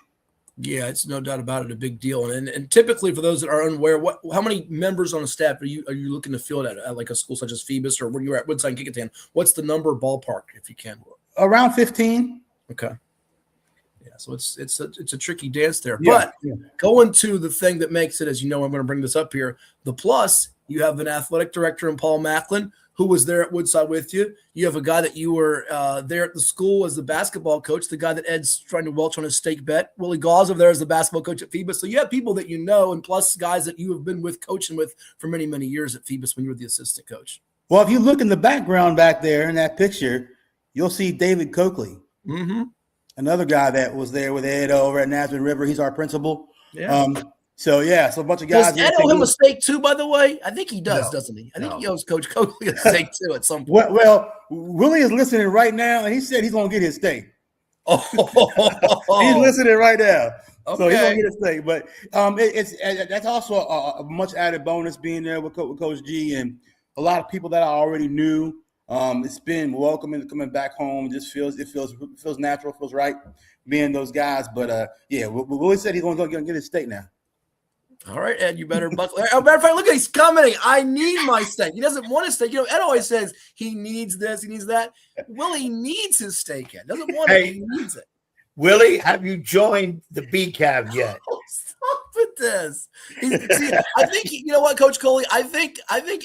[SPEAKER 2] Yeah, it's no doubt about it, a big deal. And typically, for those that are unaware, how many members on a staff are you looking to field at like a school such as Phoebus, or when you were at Woodside and Kickingham? What's the number ballpark, if you can?
[SPEAKER 22] Around 15.
[SPEAKER 2] Okay. Yeah, so it's a tricky dance there.
[SPEAKER 22] Yeah,
[SPEAKER 2] But going to the thing that makes it, as you know, I'm going to bring this up here. The plus, you have an athletic director in Paul Macklin, who was there at Woodside with you. You have a guy that you were there at the school as the basketball coach, the guy that Ed's trying to welch on his steak bet. Willie Gauze over there as the basketball coach at Phoebus. So you have people that you know, and plus guys that you have been with coaching with for many, many years at Phoebus when you were the assistant coach.
[SPEAKER 22] Well, if you look in the background back there in that picture, you'll see David Coakley, another guy that was there with Ed over at Nazareth River. He's our principal.
[SPEAKER 2] Yeah.
[SPEAKER 22] So a bunch of guys.
[SPEAKER 2] Does Ed owe him a steak too, by the way? I think he does, doesn't he? I think he owes Coach Coakley a steak too at some point.
[SPEAKER 22] Well, Willie is listening right now, and he said he's going to get his steak.
[SPEAKER 2] Oh,
[SPEAKER 22] he's listening right now.
[SPEAKER 2] Okay.
[SPEAKER 22] So he's going to get his steak. But that's also a much added bonus being there with Coach G and a lot of people that I already knew. It's been welcoming coming back home. It feels natural, feels right being those guys. But Willie said he's going to get his steak now.
[SPEAKER 2] All right, Ed, you better buckle. As a matter of fact, look, he's commenting. I need my steak. He doesn't want a steak. You know, Ed always says he needs this, he needs that. Willie needs his steak. Ed doesn't want it. He needs it.
[SPEAKER 3] Willie, have you joined the B-Cab yet?
[SPEAKER 2] Oh, stop with this. I think you know what, Coach Coley. I think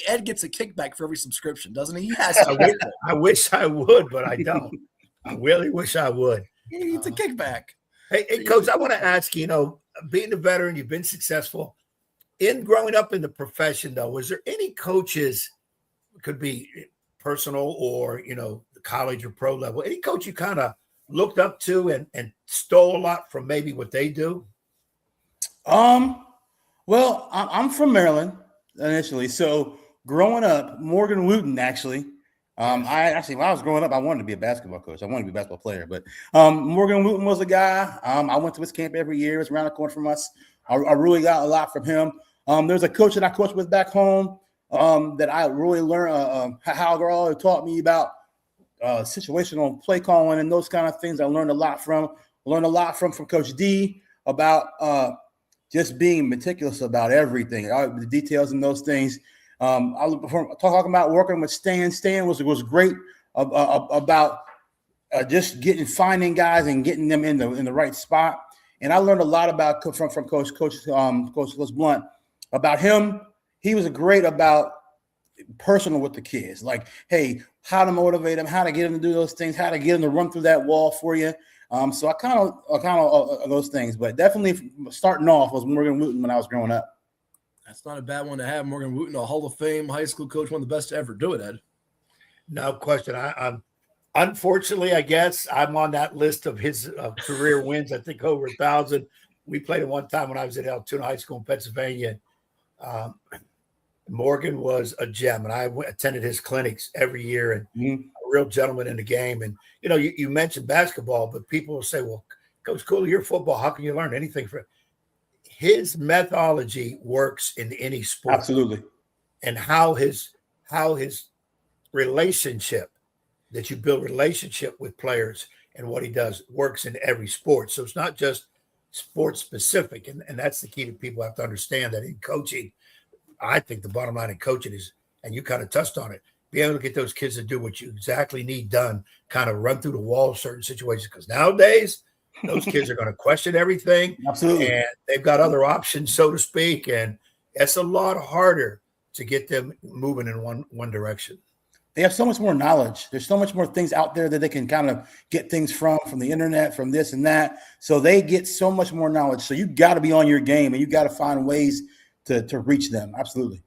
[SPEAKER 2] Ed gets a kickback for every subscription, doesn't he? He has to.
[SPEAKER 3] I wish I would, but I don't. I really wish I would.
[SPEAKER 2] He needs a kickback.
[SPEAKER 3] Hey, Coach, I want to ask you, being a veteran, you've been successful in growing up in the profession, though. Was there any coaches, could be personal or, the college or pro level, any coach you kind of looked up to and stole a lot from maybe what they do?
[SPEAKER 22] Well, I'm from Maryland initially. So growing up, Morgan Wooten, actually, when I was growing up, I wanted to be a basketball coach. I wanted to be a basketball player, but Morgan Wooten was a guy. I went to his camp every year. It's around the corner from us. I really got a lot from him. There's a coach that I coached with back home that I really learned how Girl taught me about situational play calling and those kind of things. I learned a lot from. From Coach D about just being meticulous about everything, the details and those things. Talking about working with Stan. Stan was great about just finding guys and getting them in the right spot. And I learned a lot about from Coach Blunt about him. He was great about personal with the kids, like, hey, how to motivate them, how to get them to do those things, how to get them to run through that wall for you. So I kind of those things, but definitely starting off was Morgan Wooten when I was growing up.
[SPEAKER 2] That's not a bad one to have. Morgan Wooten, a Hall of Fame high school coach, one of the best to ever do it, Ed.
[SPEAKER 3] No question. I'm unfortunately, I guess I'm on that list of his career wins. I think over 1,000. We played it one time when I was at Altoona High School in Pennsylvania. Morgan was a gem, and I attended his clinics every year, and a real gentleman in the game. And you mentioned basketball, but people will say, "Well, Coach Coley, you're football. How can you learn anything from it?" His methodology works in any sport.
[SPEAKER 22] Absolutely.
[SPEAKER 3] And how his relationship, that you build relationship with players and what he does works in every sport. So it's not just sports specific. And that's the key that people have to understand, that in coaching, I think the bottom line in coaching is, and you kind of touched on it, be able to get those kids to do what you exactly need done, kind of run through the wall of certain situations. Because nowadays, those kids are going to question everything.
[SPEAKER 22] Absolutely.
[SPEAKER 3] And they've got other options, so to speak. And it's a lot harder to get them moving in one direction.
[SPEAKER 22] They have so much more knowledge. There's so much more things out there that they can kind of get things from the internet, from this and that. So they get so much more knowledge. So you got to be on your game, and you got to find ways to reach them. Absolutely.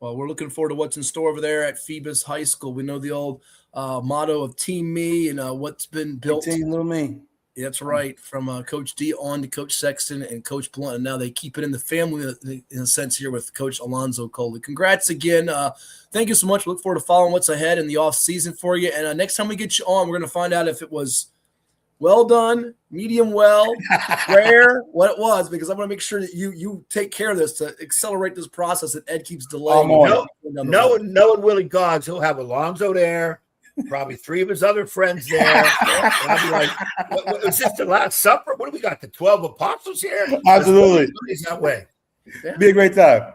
[SPEAKER 2] Well, we're looking forward to what's in store over there at Phoebus High School. We know the old motto of Team Me and what's been built.
[SPEAKER 22] Team Little Me.
[SPEAKER 2] That's right. From Coach D on to Coach Sexton and Coach Blunt. And now they keep it in the family in a sense here with Coach Alonzo Coley. Congrats again. Thank you so much. Look forward to following what's ahead in the off season for you. And next time we get you on, we're going to find out if it was well done, medium well, rare, what it was, because I want to make sure that you take care of this to accelerate this process that Ed keeps delaying.
[SPEAKER 3] Knowing Willie Gauze, he'll have Alonzo there. probably 3 of his other friends there. And I'd be like, what, is this the Last Supper? What do we got, the 12 apostles here?
[SPEAKER 22] Absolutely.
[SPEAKER 3] It's that way.
[SPEAKER 22] Yeah. Be a great time.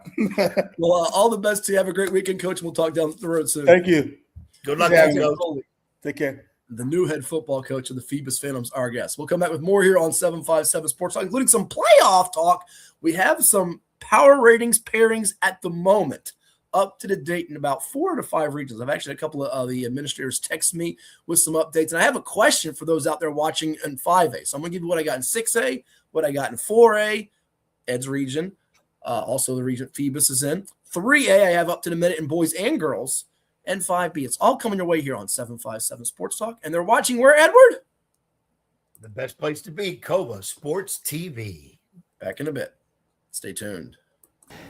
[SPEAKER 2] Well, all the best to you. Have a great weekend, Coach. We'll talk down the road soon.
[SPEAKER 22] Thank you.
[SPEAKER 3] Good luck.
[SPEAKER 2] Coley.
[SPEAKER 22] Take care.
[SPEAKER 2] The new head football coach of the Phoebus Phantoms, our guest. We'll come back with more here on 757 Sports Talk, including some playoff talk. We have some power ratings pairings at the moment, up to the date in about 4 to 5 regions. I've actually had a couple of the administrators text me with some updates, and I have a question for those out there watching in 5A. So I'm going to give you what I got in 6A, what I got in 4A, Ed's region, also the region Phoebus is in. 3A, I have up to the minute in boys and girls, and 5B. It's all coming your way here on 757 Sports Talk, and they're watching where, Edward?
[SPEAKER 3] The best place to be, Cova Sports TV.
[SPEAKER 2] Back in a bit. Stay tuned.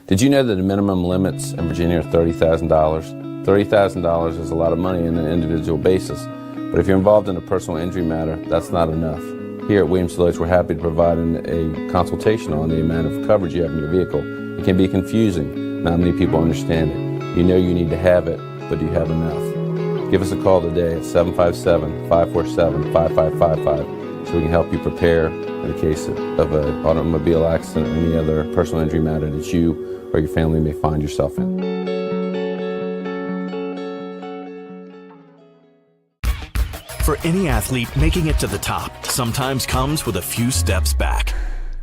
[SPEAKER 4] Did you know that the minimum limits in Virginia are $30,000? $30,000 is a lot of money on an individual basis, but if you're involved in a personal injury matter, that's not enough. Here at Williams-Deloitte, we're happy to provide a consultation on the amount of coverage you have in your vehicle. It can be confusing. Not many people understand it. You know you need to have it, but do you have enough? Give us a call today at 757-547-5555 so we can help you prepare in the case of an automobile accident or any other personal injury matter that you or your family may find yourself in.
[SPEAKER 13] For any athlete, making it to the top sometimes comes with a few steps back.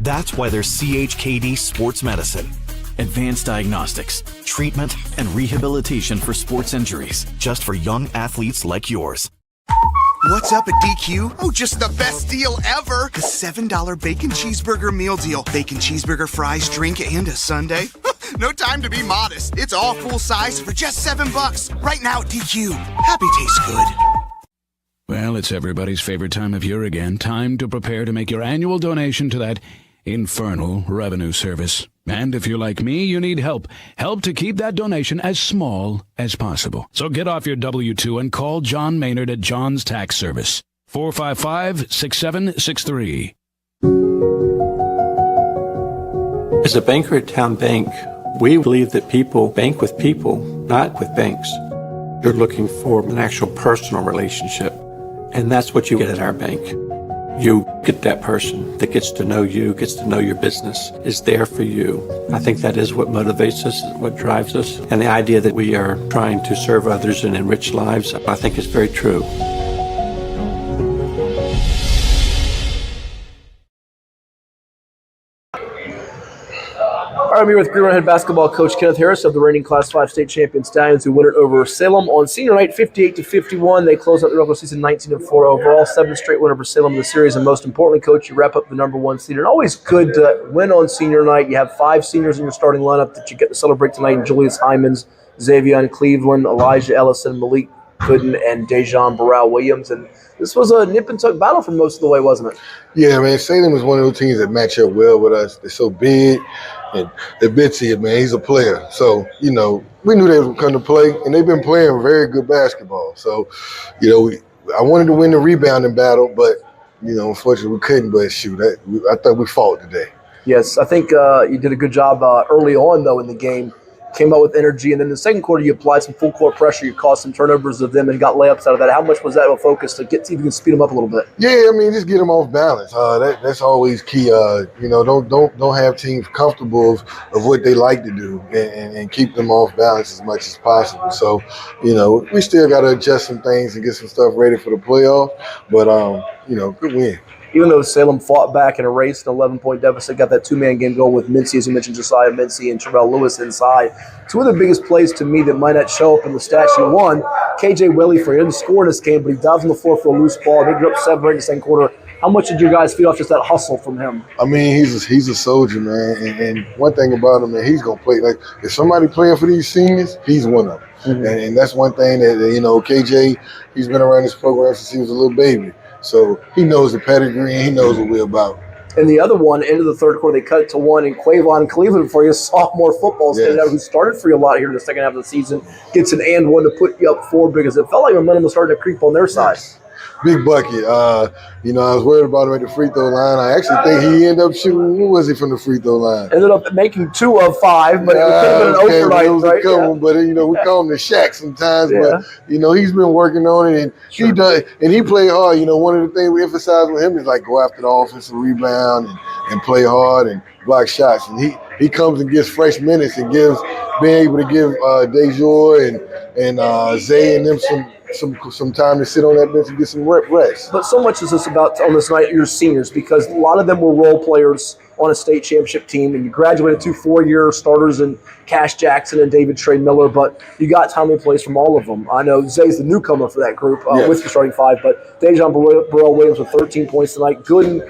[SPEAKER 13] That's why there's CHKD Sports Medicine. Advanced diagnostics, treatment, and rehabilitation for sports injuries, just for young athletes like yours.
[SPEAKER 15] What's up at DQ? Oh, just the best deal ever. The $7 bacon cheeseburger meal deal. Bacon cheeseburger, fries, drink, and a sundae. No time to be modest. It's all full size for just $7. Right now at DQ. Happy tastes good.
[SPEAKER 10] Well, it's everybody's favorite time of year again. Time to prepare to make your annual donation to that infernal revenue service. And if you're like me, you need help. Help to keep that donation as small as possible. So get off your W-2 and call John Maynard at John's Tax Service. 455-6763.
[SPEAKER 6] As a banker at Town Bank, we believe that people bank with people, not with banks. You're looking for an actual personal relationship. And that's what you get at our bank. You get that person that gets to know you, gets to know your business, is there for you. I think that is what motivates us, what drives us. And the idea that we are trying to serve others and enrich lives, I think is very true.
[SPEAKER 2] All right, I'm here with Green Run head basketball coach Kenneth Harris of the reigning Class 5 state champion Stallions, who win it over Salem on senior night, 58-51. They close out the regular season 19-4 overall, 7th straight win over Salem in the series. And most importantly, coach, you wrap up the #1 seed. And always good to win on senior night. You have 5 seniors in your starting lineup that you get to celebrate tonight: Julius Hyman's, Xavier Cleveland, Elijah Ellison, Malik Gooden, and Dejan Burrell-Williams. And this was a nip-and-tuck battle for most of the way, wasn't it?
[SPEAKER 23] Yeah, man. Salem is one of those teams that match up well with us. They're so big. And the Bitsy, man, he's a player. So, you know, we knew they were going to play, and they've been playing very good basketball. So, you know, I wanted to win the rebounding battle, but, you know, unfortunately we couldn't. But, shoot, I thought we fought today.
[SPEAKER 2] Yes, I think you did a good job early on, though, in the game. Came out with energy, and then in the second quarter you applied some full court pressure. You caused some turnovers of them and got layups out of that. How much was that a focus to see if you can speed them up a little bit?
[SPEAKER 23] Yeah, I mean, just get them off balance. That's always key. You know, don't have teams comfortable of what they like to do and keep them off balance as much as possible. So, you know, we still got to adjust some things and get some stuff ready for the playoff. But you know, good win.
[SPEAKER 2] Even though Salem fought back and erased an 11-point deficit, got that 2-man game goal with Mincy, as you mentioned, Josiah Mincy and Terrell Lewis inside. Two of the biggest plays to me that might not show up in the stats sheet. One, KJ Williford. He didn't score in this game, but he dives on the floor for a loose ball. They grew up 7 in the second quarter. How much did you guys feed off just that hustle from him?
[SPEAKER 23] I mean, he's a soldier, man. And one thing about him, man, he's going to play. Like, if somebody playing for these seniors, he's one of them. Mm-hmm. And that's one thing that, you know, KJ, he's been around this program since he was a little baby. So he knows the pedigree and he knows what we're about.
[SPEAKER 2] And the other one, end of the third quarter, they cut it to 1, and Quavon Cleveland for you, sophomore football standout, who started for you a lot here in the second half of the season, gets an and 1 to put you up 4 because it felt like momentum was starting to creep on their side.
[SPEAKER 23] big bucket. I was worried about him at the free throw line. I actually think he ended up shooting. What was he from the free throw line?
[SPEAKER 7] Ended up making 2 of 5, but it could have been an overnight,
[SPEAKER 23] it was
[SPEAKER 7] right?
[SPEAKER 23] A couple, but we call him the Shaq sometimes.
[SPEAKER 7] Yeah.
[SPEAKER 23] But he's been working on it, and he does, and he played hard. One of the things we emphasize with him is like go after the offensive rebound and play hard and block shots. And he comes and gets fresh minutes and being able to give Dejour and Zay and them some time to sit on that bench and get some rest.
[SPEAKER 7] But so much is this about on this night your seniors, because a lot of them were role players on a state championship team, and you graduated 2 4-year starters in Cash Jackson and David Trey Miller, but you got timely plays from all of them. I know Zay's the newcomer for that group with the starting 5, but Dejan Burrell Williams with 13 points tonight. Gooden,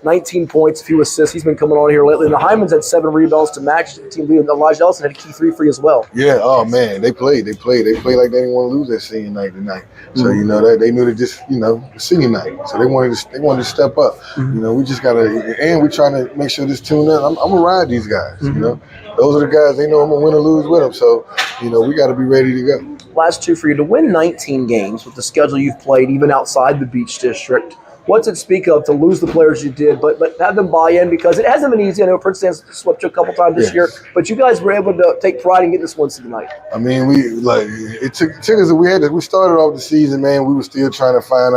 [SPEAKER 7] 19 points, a few assists. He's been coming on here lately. And the Hyman's had 7 rebounds to match the team lead. And Elijah Ellison had a key 3 for you as well.
[SPEAKER 23] Yeah, oh man, they played like they didn't want to lose that senior night tonight. So that they knew that just senior night. So they wanted to step up. We just gotta, and we're trying to make sure this tune up. I'm gonna ride these guys. Those are the guys they know I'm gonna win or lose with them. So we got to be ready to go.
[SPEAKER 7] Last 2 for you to win 19 games with the schedule you've played, even outside the Beach District. What's it speak of to lose the players you did, but have them buy in, because it hasn't been easy. I know Princeton's swept you a couple times this year, but you guys were able to take pride in getting this one tonight.
[SPEAKER 23] I mean, it took us. We started off the season, man. We were still trying to find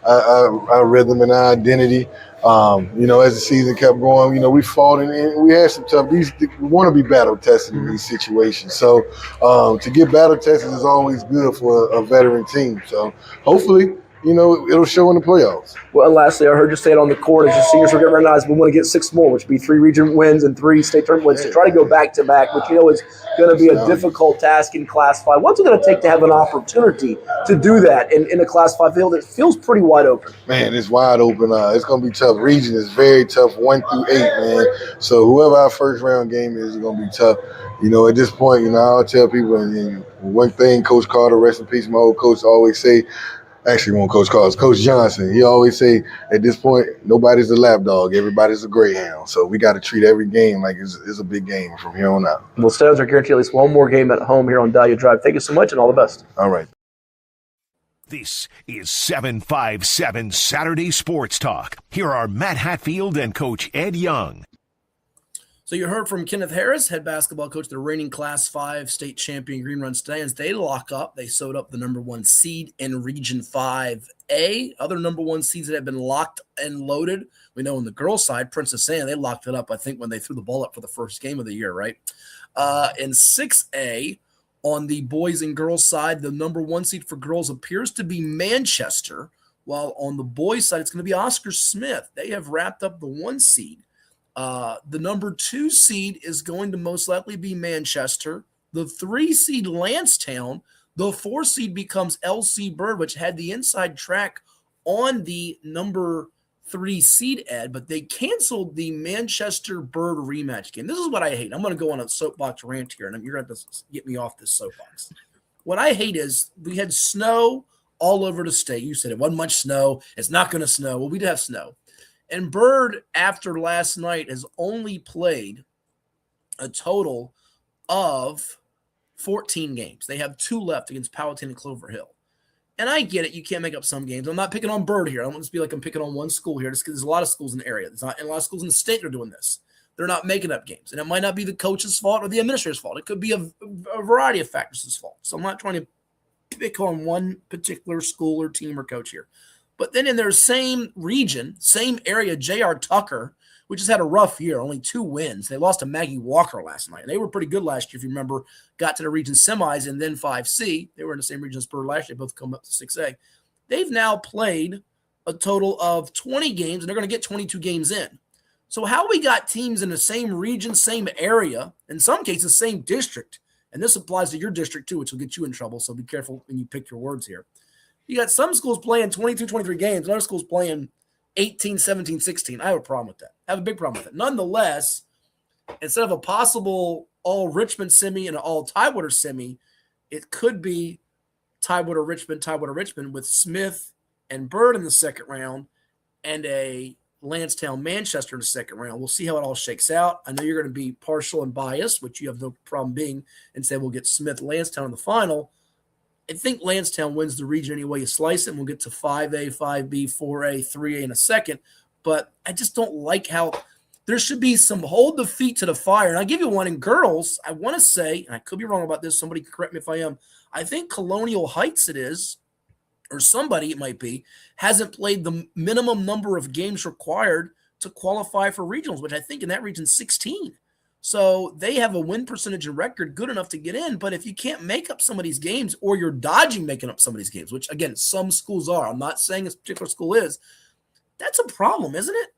[SPEAKER 23] our rhythm and our identity. As the season kept going, we fought and we had some tough. We want to be battle tested in these situations. So to get battle tested is always good for a veteran team. So hopefully, it'll show in the playoffs.
[SPEAKER 7] Well, and lastly, I heard you say it on the court as your seniors were getting recognized. We want to get 6 more, which would be 3 region wins and 3 state tournament wins to try to go back-to-back, which is going to be a difficult task in Class 5. What's it going to take to have an opportunity to do that in a Class 5 field that feels pretty wide open?
[SPEAKER 23] Man, it's wide open. It's going to be tough. Region is very tough, 1 through 8, man. So whoever our first round game is going to be tough. At this point, I'll tell people, and one thing Coach Carter, rest in peace, my old coach, always say, actually won't Coach Carter, Coach Johnson, he always say, at this point, nobody's a lapdog, everybody's a greyhound. So we got to treat every game like it's a big game from here on out.
[SPEAKER 7] Well, Steelers are guaranteed at least one more game at home here on Dahlia Drive. Thank you so much and all the best.
[SPEAKER 23] All right.
[SPEAKER 1] This is 757 Saturday Sports Talk. Here are Matt Hatfield and Coach Ed Young.
[SPEAKER 2] So you heard from Kenneth Harris, head basketball coach, the reigning Class 5 state champion Green Run Stallions. They lock up. They sewed up the number 1 seed in Region 5A. Other number 1 seeds that have been locked and loaded. We know on the girls' side, Princess Anne, they locked it up, I think, when they threw the ball up for the first game of the year, right? In 6A, on the boys and girls' side, the number 1 seed for girls appears to be Manchester, while on the boys' side, it's going to be Oscar Smith. They have wrapped up the 1 seed. The number 2 seed is going to most likely be Manchester. The 3 seed Lancetown. The 4 seed becomes LC Bird, which had the inside track on the number 3 seed, Ed, but they canceled the Manchester Bird rematch game. This is what I hate. I'm going to go on a soapbox rant here, and you're going to have to get me off this soapbox. What I hate is we had snow all over the state. You said it wasn't much snow. It's not going to snow. Well, we did have snow. And Bird, after last night, has only played a total of 14 games. They have 2 left against Powhatan and Clover Hill. And I get it. You can't make up some games. I'm not picking on Bird here. I don't want this to be like I'm picking on one school here, just because there's a lot of schools in the area. There's not, and a lot of schools in the state that are doing this. They're not making up games. And it might not be the coach's fault or the administrator's fault. It could be a variety of factors' fault. So I'm not trying to pick on one particular school or team or coach here. But then in their same region, same area, J.R. Tucker, which has had a rough year, only 2 wins. They lost to Maggie Walker last night. They were pretty good last year, if you remember, got to the region semis and then 5C. They were in the same region as Bird last year, both come up to 6A. They've now played a total of 20 games, and they're going to get 22 games in. So how we got teams in the same region, same area, in some cases, same district, and this applies to your district too, which will get you in trouble, so be careful when you pick your words here. You got some schools playing 22, 23 games, and other schools playing 18, 17, 16. I have a problem with that. I have a big problem with it. Nonetheless, instead of a possible all-Richmond semi and an all-Tidewater semi, it could be Tidewater-Richmond with Smith and Bird in the second round and a Lancetown-Manchester in the second round. We'll see how it all shakes out. I know you're going to be partial and biased, which you have no problem being, and say we'll get Smith-Lancetown in the final. I think Lansdowne wins the region any way you slice it, and we'll get to 5A, 5B, 4A, 3A in a second. But I just don't like how there should be some hold the feet to the fire. And I'll give you one in girls. I want to say, and I could be wrong about this, somebody can correct me if I am, I think Colonial Heights it is, or somebody it might be, hasn't played the minimum number of games required to qualify for regionals, which I think in that region 16. So they have a win percentage and record good enough to get in. But if you can't make up some of these games, or you're dodging making up some of these games, which again, some schools are, I'm not saying this particular school is, that's a problem, isn't it?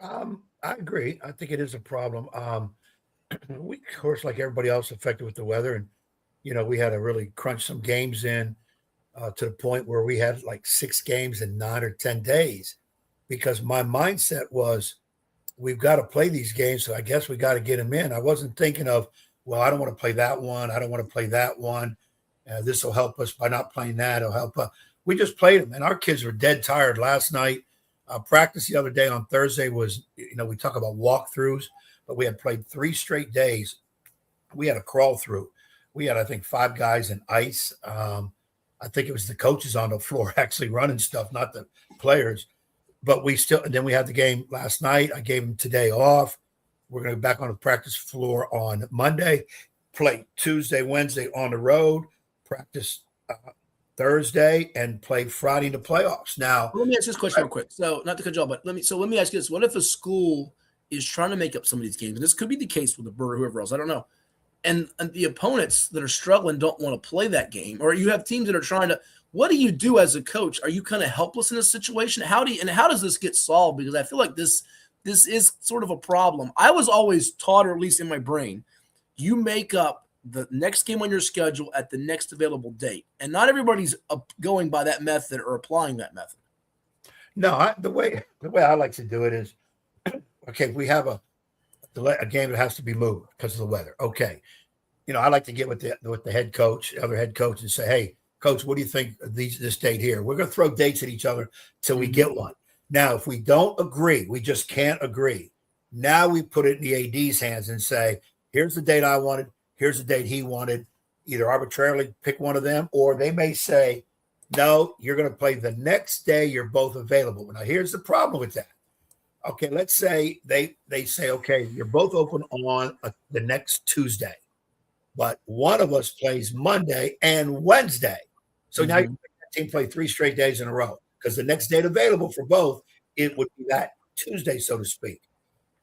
[SPEAKER 3] I agree. I think it is a problem. We, of course, like everybody else, affected with the weather. And, we had to really crunch some games in to the point where we had like 6 games in 9 or 10 days, because my mindset was, we've got to play these games, so I guess we got to get them in. I wasn't thinking of, well, I don't want to play that one. I don't want to play that one. This will help us by not playing that. It'll help us. We just played them, and our kids were dead tired last night. Practice the other day on Thursday was, we talk about walkthroughs, but we had played 3 straight days. We had a crawl through. We had, I think, 5 guys in ice. I think it was the coaches on the floor actually running stuff, not the players. But and then we had the game last night. I gave them today off. We're going to be back on the practice floor on Monday, play Tuesday, Wednesday on the road, practice Thursday, and play Friday in the playoffs. Now,
[SPEAKER 2] let me ask this question real quick. So, not to cut you off, but let me ask you this: what if a school is trying to make up some of these games, and this could be the case with the Bird or whoever else, I don't know, and the opponents that are struggling don't want to play that game, or you have teams that are trying to. What do you do as a coach? Are you kind of helpless in this situation? How does this get solved? Because I feel like this is sort of a problem. I was always taught, or at least in my brain, you make up the next game on your schedule at the next available date, and not everybody's going by that method or applying that method.
[SPEAKER 3] No, the way I like to do it is, okay, we have a game that has to be moved because of the weather. Okay, I like to get with the head coach, the other head coach, and say, hey, Coach, what do you think of this date here? We're going to throw dates at each other till we get one. Now, if we don't agree, we just can't agree. Now we put it in the AD's hands and say, here's the date I wanted. Here's the date he wanted. Either arbitrarily pick one of them, or they may say, no, you're going to play the next day you're both available. Now, here's the problem with that. Okay, let's say they say, okay, you're both open on the next Tuesday, but one of us plays Monday and Wednesday. So now you make that team play 3 straight days in a row, because the next date available for both, it would be that Tuesday, so to speak.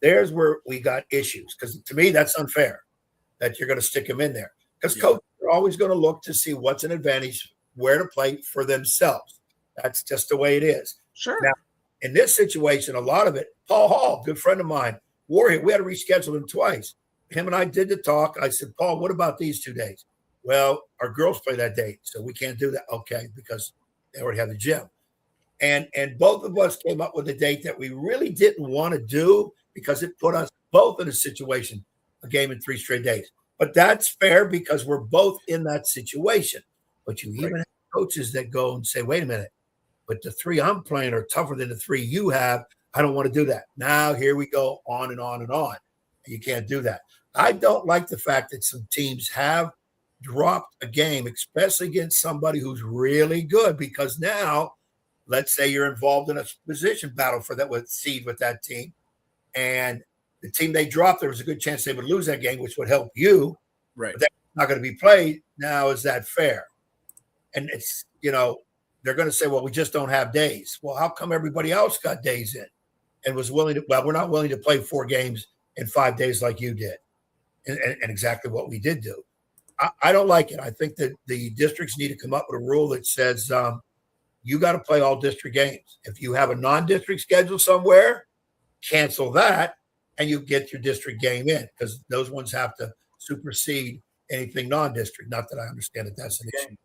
[SPEAKER 3] There's where we got issues, because to me, that's unfair that you're going to stick them in there, because coaches are always going to look to see what's an advantage, where to play for themselves. That's just the way it is.
[SPEAKER 2] Sure.
[SPEAKER 3] Now, in this situation, a lot of it, Paul Hall, good friend of mine, Warrior, we had to reschedule him twice. Him and I did the talk. I said, Paul, what about these 2 days? Well, our girls play that date, so we can't do that. Okay, because they already have the gym. And both of us came up with a date that we really didn't want to do, because it put us both in a situation, a game in 3 straight days. But that's fair, because we're both in that situation. But you even have coaches that go and say, wait a minute, but the 3 I'm playing are tougher than the 3 you have. I don't want to do that. Now here we go on and on and on. You can't do that. I don't like the fact that some teams have dropped a game, especially against somebody who's really good, because now, let's say you're involved in a position battle for that with seed with that team, and the team they dropped, there was a good chance they would lose that game, which would help you.
[SPEAKER 2] Right.
[SPEAKER 3] But that's not going to be played. Now, is that fair? And it's, they're going to say, well, we just don't have days. Well, how come everybody else got days in and was willing to, well, we're not willing to play 4 games in 5 days like you did. And exactly what we did do. I don't like it. I think that the districts need to come up with a rule that says you got to play all district games. If you have a non-district schedule somewhere, cancel that and you get your district game in, because those ones have to supersede anything non-district. Not that I understand that that's an issue.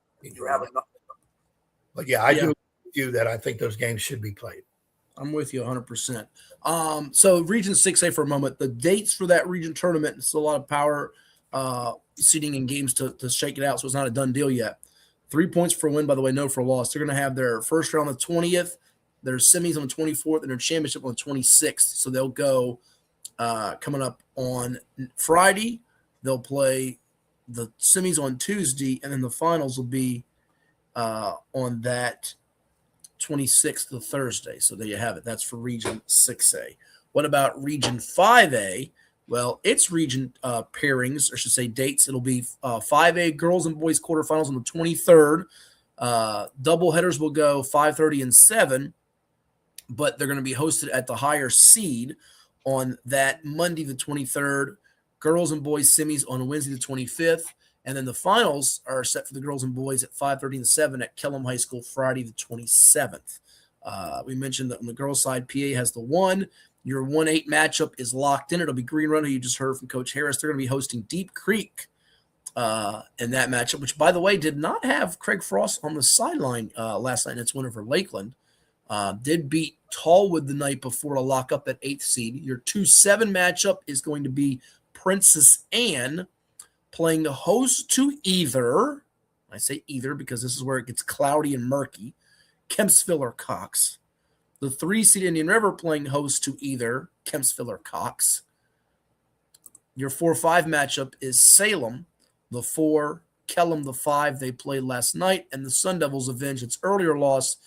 [SPEAKER 3] But yeah, I do with you that I think those games should be played.
[SPEAKER 2] I'm with you 100%. So Region 6A for a moment, the dates for that region tournament, it's a lot of power seeding and games to shake it out, so it's not a done deal yet. 3 points for a win, by the way, no for a loss. They're going to have their first round on the 20th, their semis on the 24th, and their championship on the 26th. So they'll go coming up on Friday. They'll play the semis on Tuesday, and then the finals will be on that 26th of Thursday. So there you have it. That's for Region 6A. What about Region 5A? Well, it's region pairings, or I should say dates. It'll be 5A girls and boys quarterfinals on the 23rd. Double headers will go 5:30 and 7, but they're going to be hosted at the higher seed on that Monday the 23rd. Girls and boys semis on Wednesday the 25th. And then the finals are set for the girls and boys at 5:30 and 7 at Kellam High School Friday the 27th. We mentioned that on the girls' side, PA has the 1. Your 1-8 matchup is locked in. It'll be Green Run, who you just heard from Coach Harris. They're going to be hosting Deep Creek in that matchup, which, by the way, did not have Craig Frost on the sideline last night in its win over Lakeland. Did beat Tallwood the night before to lock up that 8th seed. Your 2-7 matchup is going to be Princess Anne playing the host to either, I say either because this is where it gets cloudy and murky, Kempsville or Cox. The 3-seed Indian River playing host to either Kempsville or Cox. Your 4-5 matchup is Salem, the 4, Kellam, the 5. They played last night, and the Sun Devils avenged its earlier loss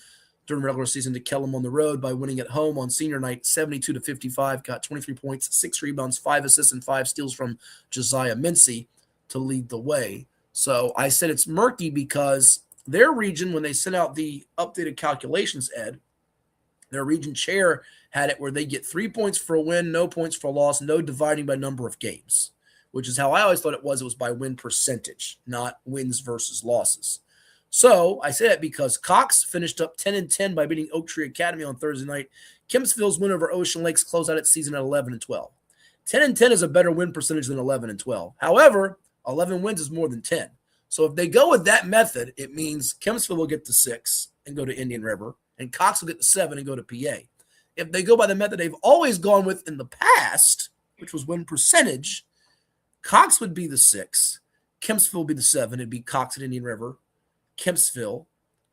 [SPEAKER 2] during regular season to Kellam on the road by winning at home on senior night 72-55, got 23 points, 6 rebounds, 5 assists, and 5 steals from Josiah Mincy to lead the way. So I said it's murky because their region, when they sent out the updated calculations, Ed, their region chair had it where they get 3 points for a win, no points for a loss, no dividing by number of games, which is how I always thought it was. It was by win percentage, not wins versus losses. So I say that because Cox finished up 10-10 by beating Oak Tree Academy on Thursday night. Kempsville's win over Ocean Lakes closed out its season at 11-12. 10-10 is a better win percentage than 11-12. However, 11 wins is more than 10. So if they go with that method, it means Kempsville will get the 6 and go to Indian River, and Cox will get the 7 and go to PA. If they go by the method they've always gone with in the past, which was win percentage, Cox would be the 6, Kempsville would be the 7. It'd be Cox at Indian River, Kempsville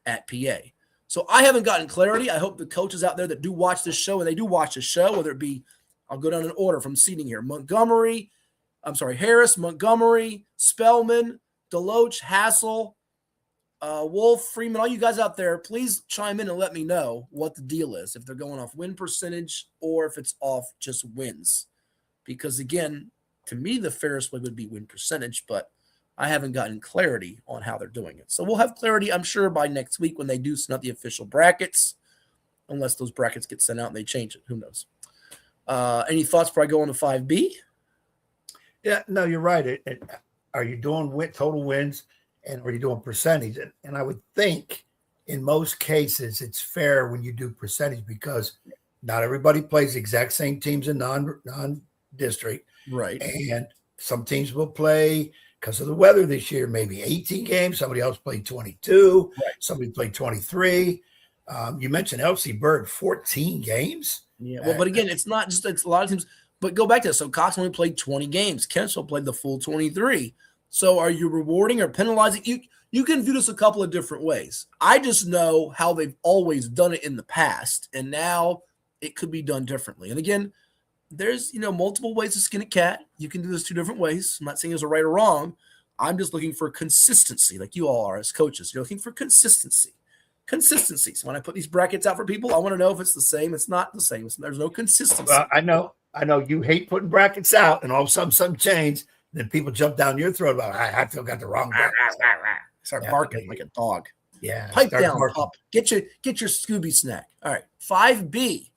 [SPEAKER 2] at PA. So I haven't gotten clarity. I hope the coaches out there that do watch this show, and they do watch this show, whether it be, I'll go down in order from seating here, Harris, Montgomery, Spellman, Deloach, Hassel, Wolf, Freeman, all you guys out there, please chime in and let me know what the deal is, if they're going off win percentage or if it's off just wins. Because, again, to me, the fairest way would be win percentage, but I haven't gotten clarity on how they're doing it. So we'll have clarity, I'm sure, by next week when they do send out the official brackets, unless those brackets get sent out and they change it. Who knows? Any thoughts before I go on to 5B?
[SPEAKER 3] Yeah, no, you're right. Are you doing total wins, and are you doing percentage? And I would think in most cases it's fair when you do percentage because not everybody plays the exact same teams in non-district.
[SPEAKER 2] Right.
[SPEAKER 3] And some teams will play because of the weather this year, maybe 18 games. Somebody else played 22.
[SPEAKER 2] Right.
[SPEAKER 3] Somebody played 23. You mentioned LC Bird, 14 games.
[SPEAKER 2] Yeah. Well, but again, it's not just, it's a lot of teams. But go back to this. So Cox only played 20 games. Kempsville played the full 23. So are you rewarding or penalizing? You can view this a couple of different ways. I just know how they've always done it in the past, and now it could be done differently. And again, there's multiple ways to skin a cat. You can do this 2 different ways. I'm not saying there's a right or wrong. I'm just looking for consistency, like you all are as coaches. You're looking for consistency. So when I put these brackets out for people, I want to know if it's the same. It's not the same. There's no consistency.
[SPEAKER 3] Well, I know you hate putting brackets out, and all of a sudden something changed. Then people jump down your throat about, I feel got the wrong brackets.
[SPEAKER 2] Start barking like a dog.
[SPEAKER 3] Yeah.
[SPEAKER 2] Pipe down, pup. Get your Scooby snack. All right. 5B.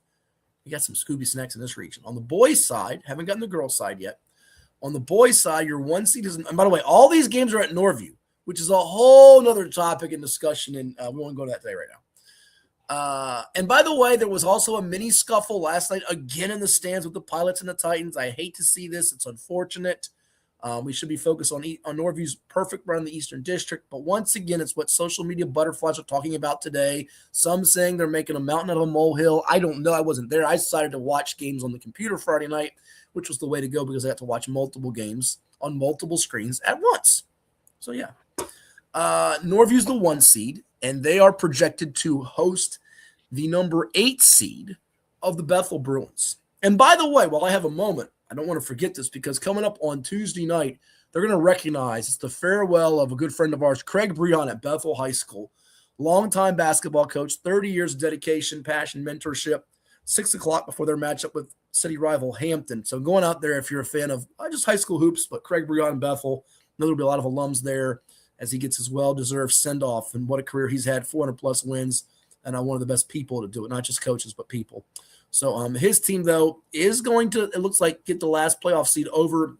[SPEAKER 2] We got some Scooby snacks in this region. On the boys' side, haven't gotten the girls' side yet. On the boys' side, your 1 seed is, and by the way, all these games are at Norview, which is a whole nother topic and discussion, and we won't go to that today right now. And by the way, there was also a mini scuffle last night, again in the stands with the Pilots and the Titans. I hate to see this. It's unfortunate. We should be focused on Norview's perfect run in the Eastern District. But once again, it's what social media butterflies are talking about today. Some saying they're making a mountain out of a molehill. I don't know. I wasn't there. I decided to watch games on the computer Friday night, which was the way to go because I got to watch multiple games on multiple screens at once. So, yeah. Norview's the 1 seed, and they are projected to host the number 8 seed of the Bethel Bruins. And by the way, while I have a moment, I don't want to forget this because coming up on Tuesday night, they're going to recognize it's the farewell of a good friend of ours, Craig Breon at Bethel High School, longtime basketball coach, 30 years of dedication, passion, mentorship, 6 o'clock before their matchup with city rival Hampton. So going out there, if you're a fan of just high school hoops, but Craig Breon in Bethel, there'll be a lot of alums there as he gets his well-deserved send-off. And what a career he's had, 400-plus wins, and one of the best people to do it, not just coaches, but people. So his team, though, is going to, it looks like, get the last playoff seed over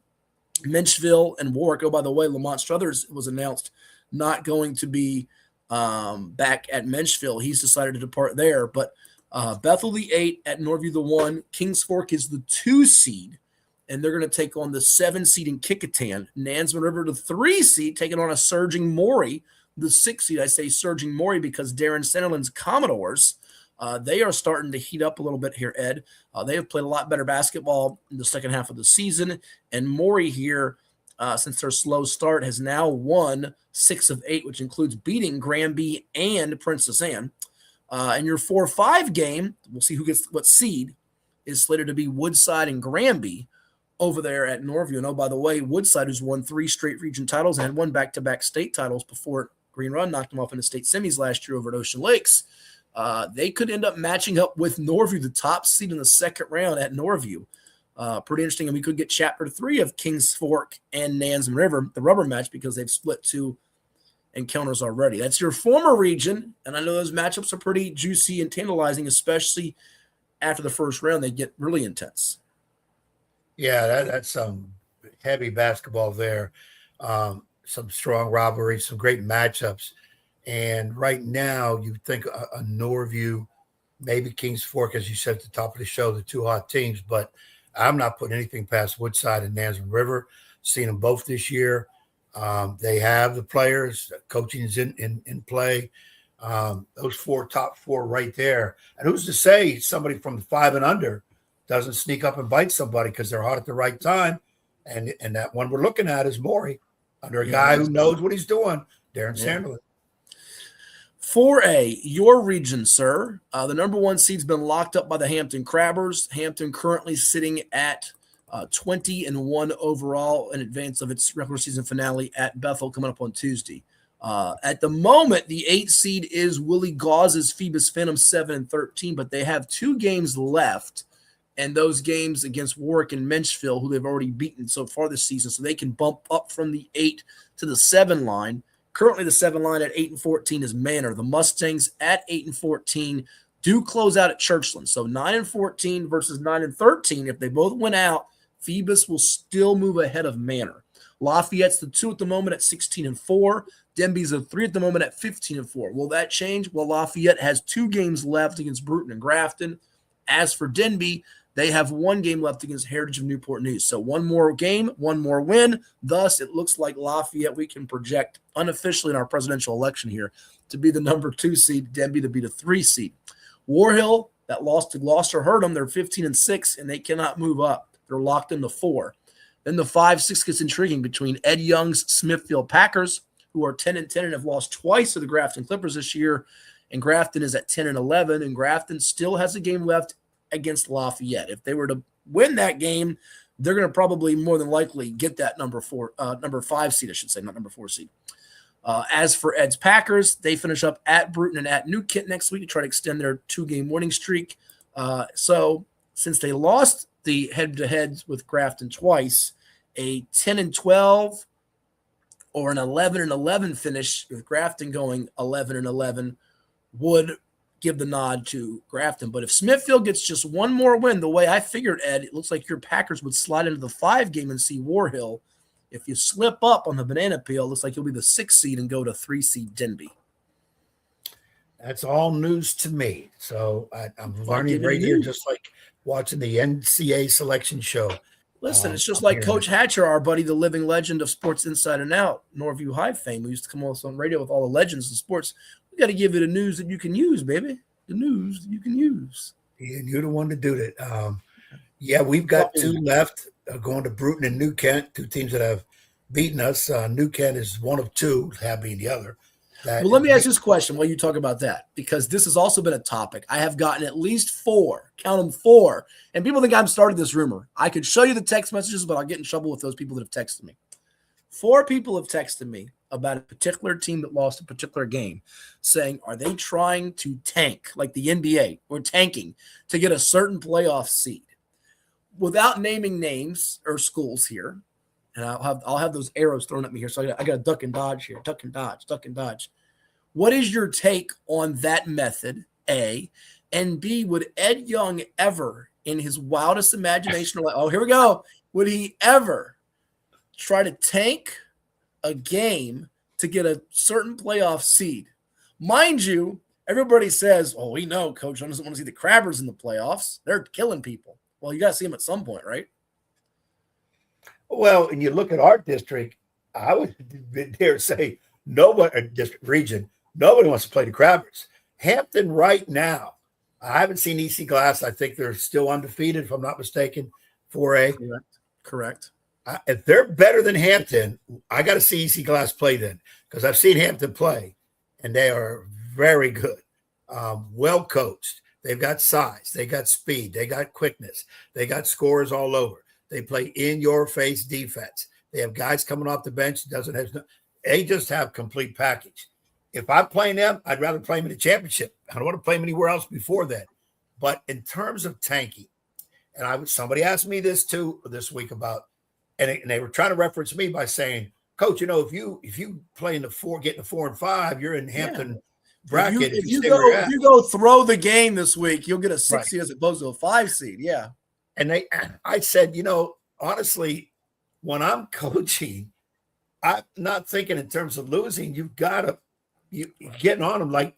[SPEAKER 2] Menchville and Warwick. Oh, by the way, Lamont Struthers was announced not going to be back at Menchville. He's decided to depart there. But Bethel the 8 at Norview the 1. Kings Fork is the 2 seed, and they're going to take on the 7 seed in Kickintan. Nansemond River the 3 seed, taking on a surging Maury, the 6 seed. I say surging Maury because Darren Centerland's Commodores, they are starting to heat up a little bit here, Ed. They have played a lot better basketball in the second half of the season, and Maury here, since their slow start, has now won 6 of 8, which includes beating Granby and Princess Anne. And your 4-5 game, we'll see who gets what seed, is slated to be Woodside and Granby over there at Norview. And oh, by the way, Woodside, who's won 3 straight region titles and had 1 back-to-back state titles before Green Run knocked them off in the state semis last year over at Ocean Lakes. They could end up matching up with Norview, the top seed in the second round at Norview. Pretty interesting. And we could get chapter 3 of Kings Fork and Nansemond River, the rubber match, because they've split 2 encounters already. That's your former region. And I know those matchups are pretty juicy and tantalizing, especially after the first round. They get really intense.
[SPEAKER 3] Yeah, that's some heavy basketball there. Some strong rivalries, some great matchups. And right now, you think a Norview, maybe Kings Fork, as you said at the top of the show, the 2 hot teams. But I'm not putting anything past Woodside and Nansemond River. Seen them both this year. They have the players. Coaching is in play. Those top 4 right there. And who's to say somebody from the 5 and under doesn't sneak up and bite somebody because they're hot at the right time? And that one we're looking at is Maury, under a guy who knows what he's doing, Darren Sanderland.
[SPEAKER 2] 4A, your region, sir. The number 1 seed's been locked up by the Hampton Crabbers. Hampton currently sitting at 20-1 overall in advance of its regular season finale at Bethel coming up on Tuesday. At the moment, the 8 seed is Willie Gauze's Phoebus Phantom, 7-13, but they have 2 games left, and those games against Warwick and Menchville, who they've already beaten so far this season, so they can bump up from the 8 to the 7 line. Currently, the 7 line at 8-14 is Manor. The Mustangs at 8-14 do close out at Churchland. So 9-14 versus 9-13. If they both win out, Phoebus will still move ahead of Manor. Lafayette's the 2 at the moment at 16-4. Denby's the 3 at the moment at 15-4. Will that change? Well, Lafayette has 2 games left against Bruton and Grafton. As for Denby, they have 1 game left against Heritage of Newport News. So 1 more game, 1 more win. Thus, it looks like Lafayette, we can project unofficially in our presidential election here, to be the number 2 seed, Denby to be the 3 seed. Warhill, that lost to Gloucester, hurt them. They're 15-6, and they cannot move up. They're locked into 4. Then the 5-6 gets intriguing between Ed Young's Smithfield Packers, who are 10-10 and have lost twice to the Grafton Clippers this year, and Grafton is at 10-11, and Grafton still has a game left against Lafayette. If they were to win that game, they're going to probably more than likely get that number 5 seed, I should say, not number 4 seed. As for Ed's Packers, they finish up at Bruton and at New Kent next week to try to extend their 2-game winning streak. So since they lost the head-to-heads with Grafton twice, a 10-12 or an 11-11 finish with Grafton going 11-11 would give the nod to Grafton. But if Smithfield gets just 1 more win, the way I figured, Ed, it looks like your Packers would slide into the 5 game and see Warhill. If you slip up on the banana peel, it looks like you'll be the 6 seed and go to 3 seed Denby.
[SPEAKER 3] That's all news to me. So I'm learning right here, just like watching the NCAA selection show.
[SPEAKER 2] Listen, it's just like Coach Hatcher, our buddy, the living legend of Sports Inside and Out, Norview High fame, who used to come on radio with all the legends of sports. We got to give you the news that you can use, baby. The news that you can use.
[SPEAKER 3] Yeah, you're the one to do that. Yeah, we've got 2 left, going to Bruton and New Kent, 2 teams that have beaten us. New Kent is one of 2, have being the other.
[SPEAKER 2] Well, let me ask this question while you talk about that, because this has also been a topic. I have gotten at least 4, count them 4, and people think I've started this rumor. I could show you the text messages, but I'll get in trouble with those people that have texted me. 4 people have texted me about a particular team that lost a particular game, saying, are they trying to tank like the NBA or tanking to get a certain playoff seed? Without naming names or schools here, and I'll have those arrows thrown at me here, so I got to duck and dodge here, duck and dodge. What is your take on that method, A? And B, would Ed Young ever, in his wildest imagination, here we go, would he ever try to tank a game to get a certain playoff seed? Mind you, everybody says, oh, we know Coach doesn't want to see the Crabbers in the playoffs. They're killing people. Well, you got to see them at some point, right?
[SPEAKER 3] Well, and you look at our district, I would dare say district region, nobody wants to play the Crabbers. Hampton right now, I haven't seen EC Glass. I think they're still undefeated, if I'm not mistaken, 4A.
[SPEAKER 2] Correct.
[SPEAKER 3] If they're better than Hampton, I got to see EC Glass play then, because I've seen Hampton play, and they are very good, well coached. They've got size, they got speed, they got quickness, they got scores all over. They play in-your-face defense. They have guys coming off the bench. They just have complete package. If I'm playing them, I'd rather play them in the championship. I don't want to play them anywhere else before that. But in terms of tanking, and somebody asked me this too this week about, and they were trying to reference me by saying, Coach, if you play in the 4, getting the 4 and 5, you're in Hampton bracket.
[SPEAKER 2] If you go throw the game this week, you'll get a 6 seed as opposed to a 5 seed. Yeah.
[SPEAKER 3] And I said, honestly, when I'm coaching, I'm not thinking in terms of losing. You've got to getting on them. Like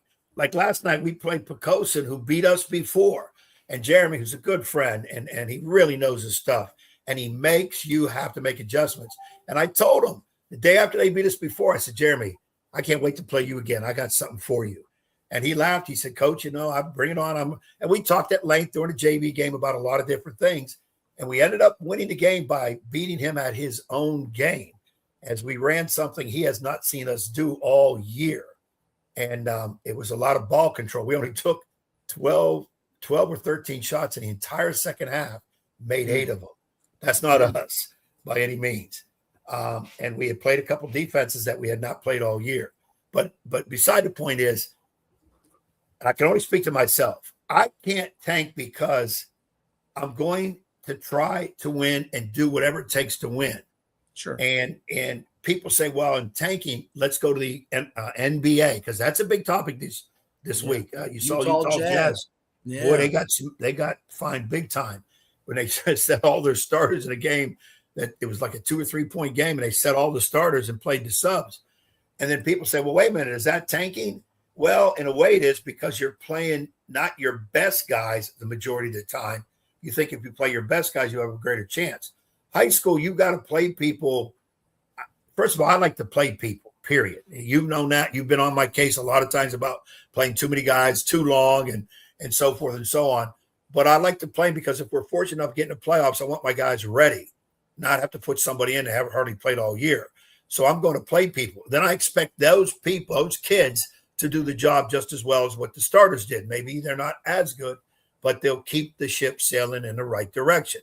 [SPEAKER 3] last night, we played Pocosin, who beat us before, and Jeremy, who's a good friend, and he really knows his stuff, and he makes you have to make adjustments. And I told him the day after they beat us before, I said, Jeremy, I can't wait to play you again. I got something for you. And he laughed. He said, Coach, I'm bringing on. And we talked at length during the JV game about a lot of different things. And we ended up winning the game by beating him at his own game, as we ran something he has not seen us do all year. And it was a lot of ball control. We only took 12 or 13 shots in the entire second half, made 8 of them. That's not us by any means. And we had played a couple defenses that we had not played all year. But beside the point is, and I can only speak to myself, I can't tank because I'm going to try to win and do whatever it takes to win.
[SPEAKER 2] Sure.
[SPEAKER 3] And people say, well, in tanking, let's go to the NBA, because that's a big topic this week. You saw Utah Jazz. Yeah. Boy, they got fined big time when they set all their starters in a game that it was like a 2 or 3 point game, and they set all the starters and played the subs. And then people say, well, wait a minute, is that tanking? Well, in a way it is, because you're playing not your best guys the majority of the time. You think if you play your best guys, you have a greater chance. High school, you got to play people. First of all, I like to play people, period. You've known that. You've been on my case a lot of times about playing too many guys too long and so forth and so on. But I like to play because if we're fortunate enough to get in the playoffs, I want my guys ready, not have to put somebody in that haven't hardly played all year. So I'm going to play people. Then I expect those people, those kids, to do the job just as well as what the starters did. Maybe they're not as good, but they'll keep the ship sailing in the right direction.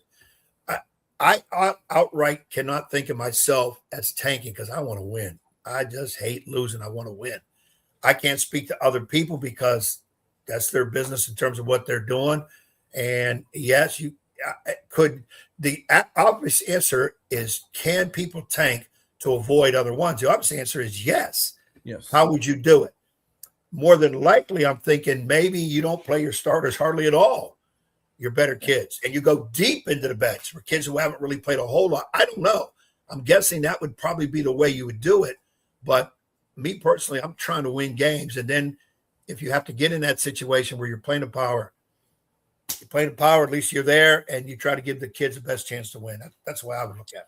[SPEAKER 3] I outright cannot think of myself as tanking because I want to win. I just hate losing. I want to win. I can't speak to other people because that's their business in terms of what they're doing. And yes, you could. The obvious answer is, can people tank to avoid other ones? The obvious answer is yes.
[SPEAKER 2] Yes.
[SPEAKER 3] How would you do it? More than likely, I'm thinking maybe you don't play your starters hardly at all. You're better kids. And you go deep into the bench for kids who haven't really played a whole lot. I don't know. I'm guessing that would probably be the way you would do it. But me personally, I'm trying to win games. And then if you have to get in that situation where you're playing the power, at least you're there and you try to give the kids the best chance to win. That's the way I would look at it.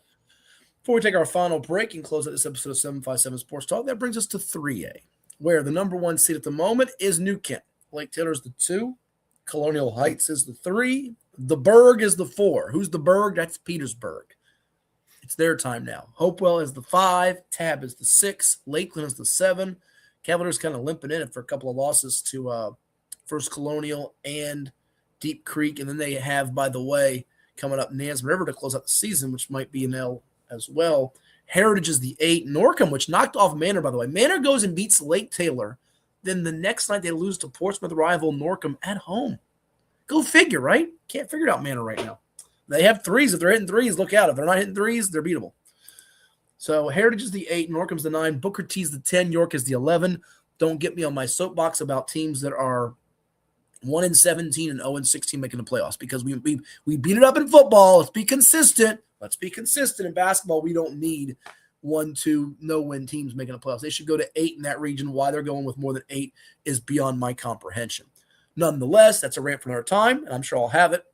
[SPEAKER 2] Before we take our final break and close out this episode of 757 Sports Talk, that brings us to 3A, where the number 1 seed at the moment is New Kent. Lake Taylor's the 2. Colonial Heights is the 3. The Berg is the 4. Who's the Berg? That's Petersburg. It's their time now. Hopewell is the 5. Tab is the 6. Lakeland is the 7. Cavaliers kind of limping in it for a couple of losses to First Colonial and Deep Creek. And then they have, by the way, coming up Nansemond River to close out the season, which might be an L as well. Heritage is the 8. Norcom, which knocked off Manor, by the way. Manor goes and beats Lake Taylor. Then the next night they lose to Portsmouth rival Norcom at home. Go figure, right? Can't figure it out, Manor, right now. They have threes. If they're hitting threes, look out. If they're not hitting threes, they're beatable. So Heritage is the 8. Norcom's the 9. Booker T's the 10. York is the 11. Don't get me on my soapbox about teams that are 1-17 and 0-16 making the playoffs, because we beat it up in football. Let's be consistent. Let's be consistent in basketball. We don't need 1-2 no-win teams making the playoffs. They should go to 8 in that region. Why they're going with more than 8 is beyond my comprehension. Nonetheless, that's a rant for another time, and I'm sure I'll have it.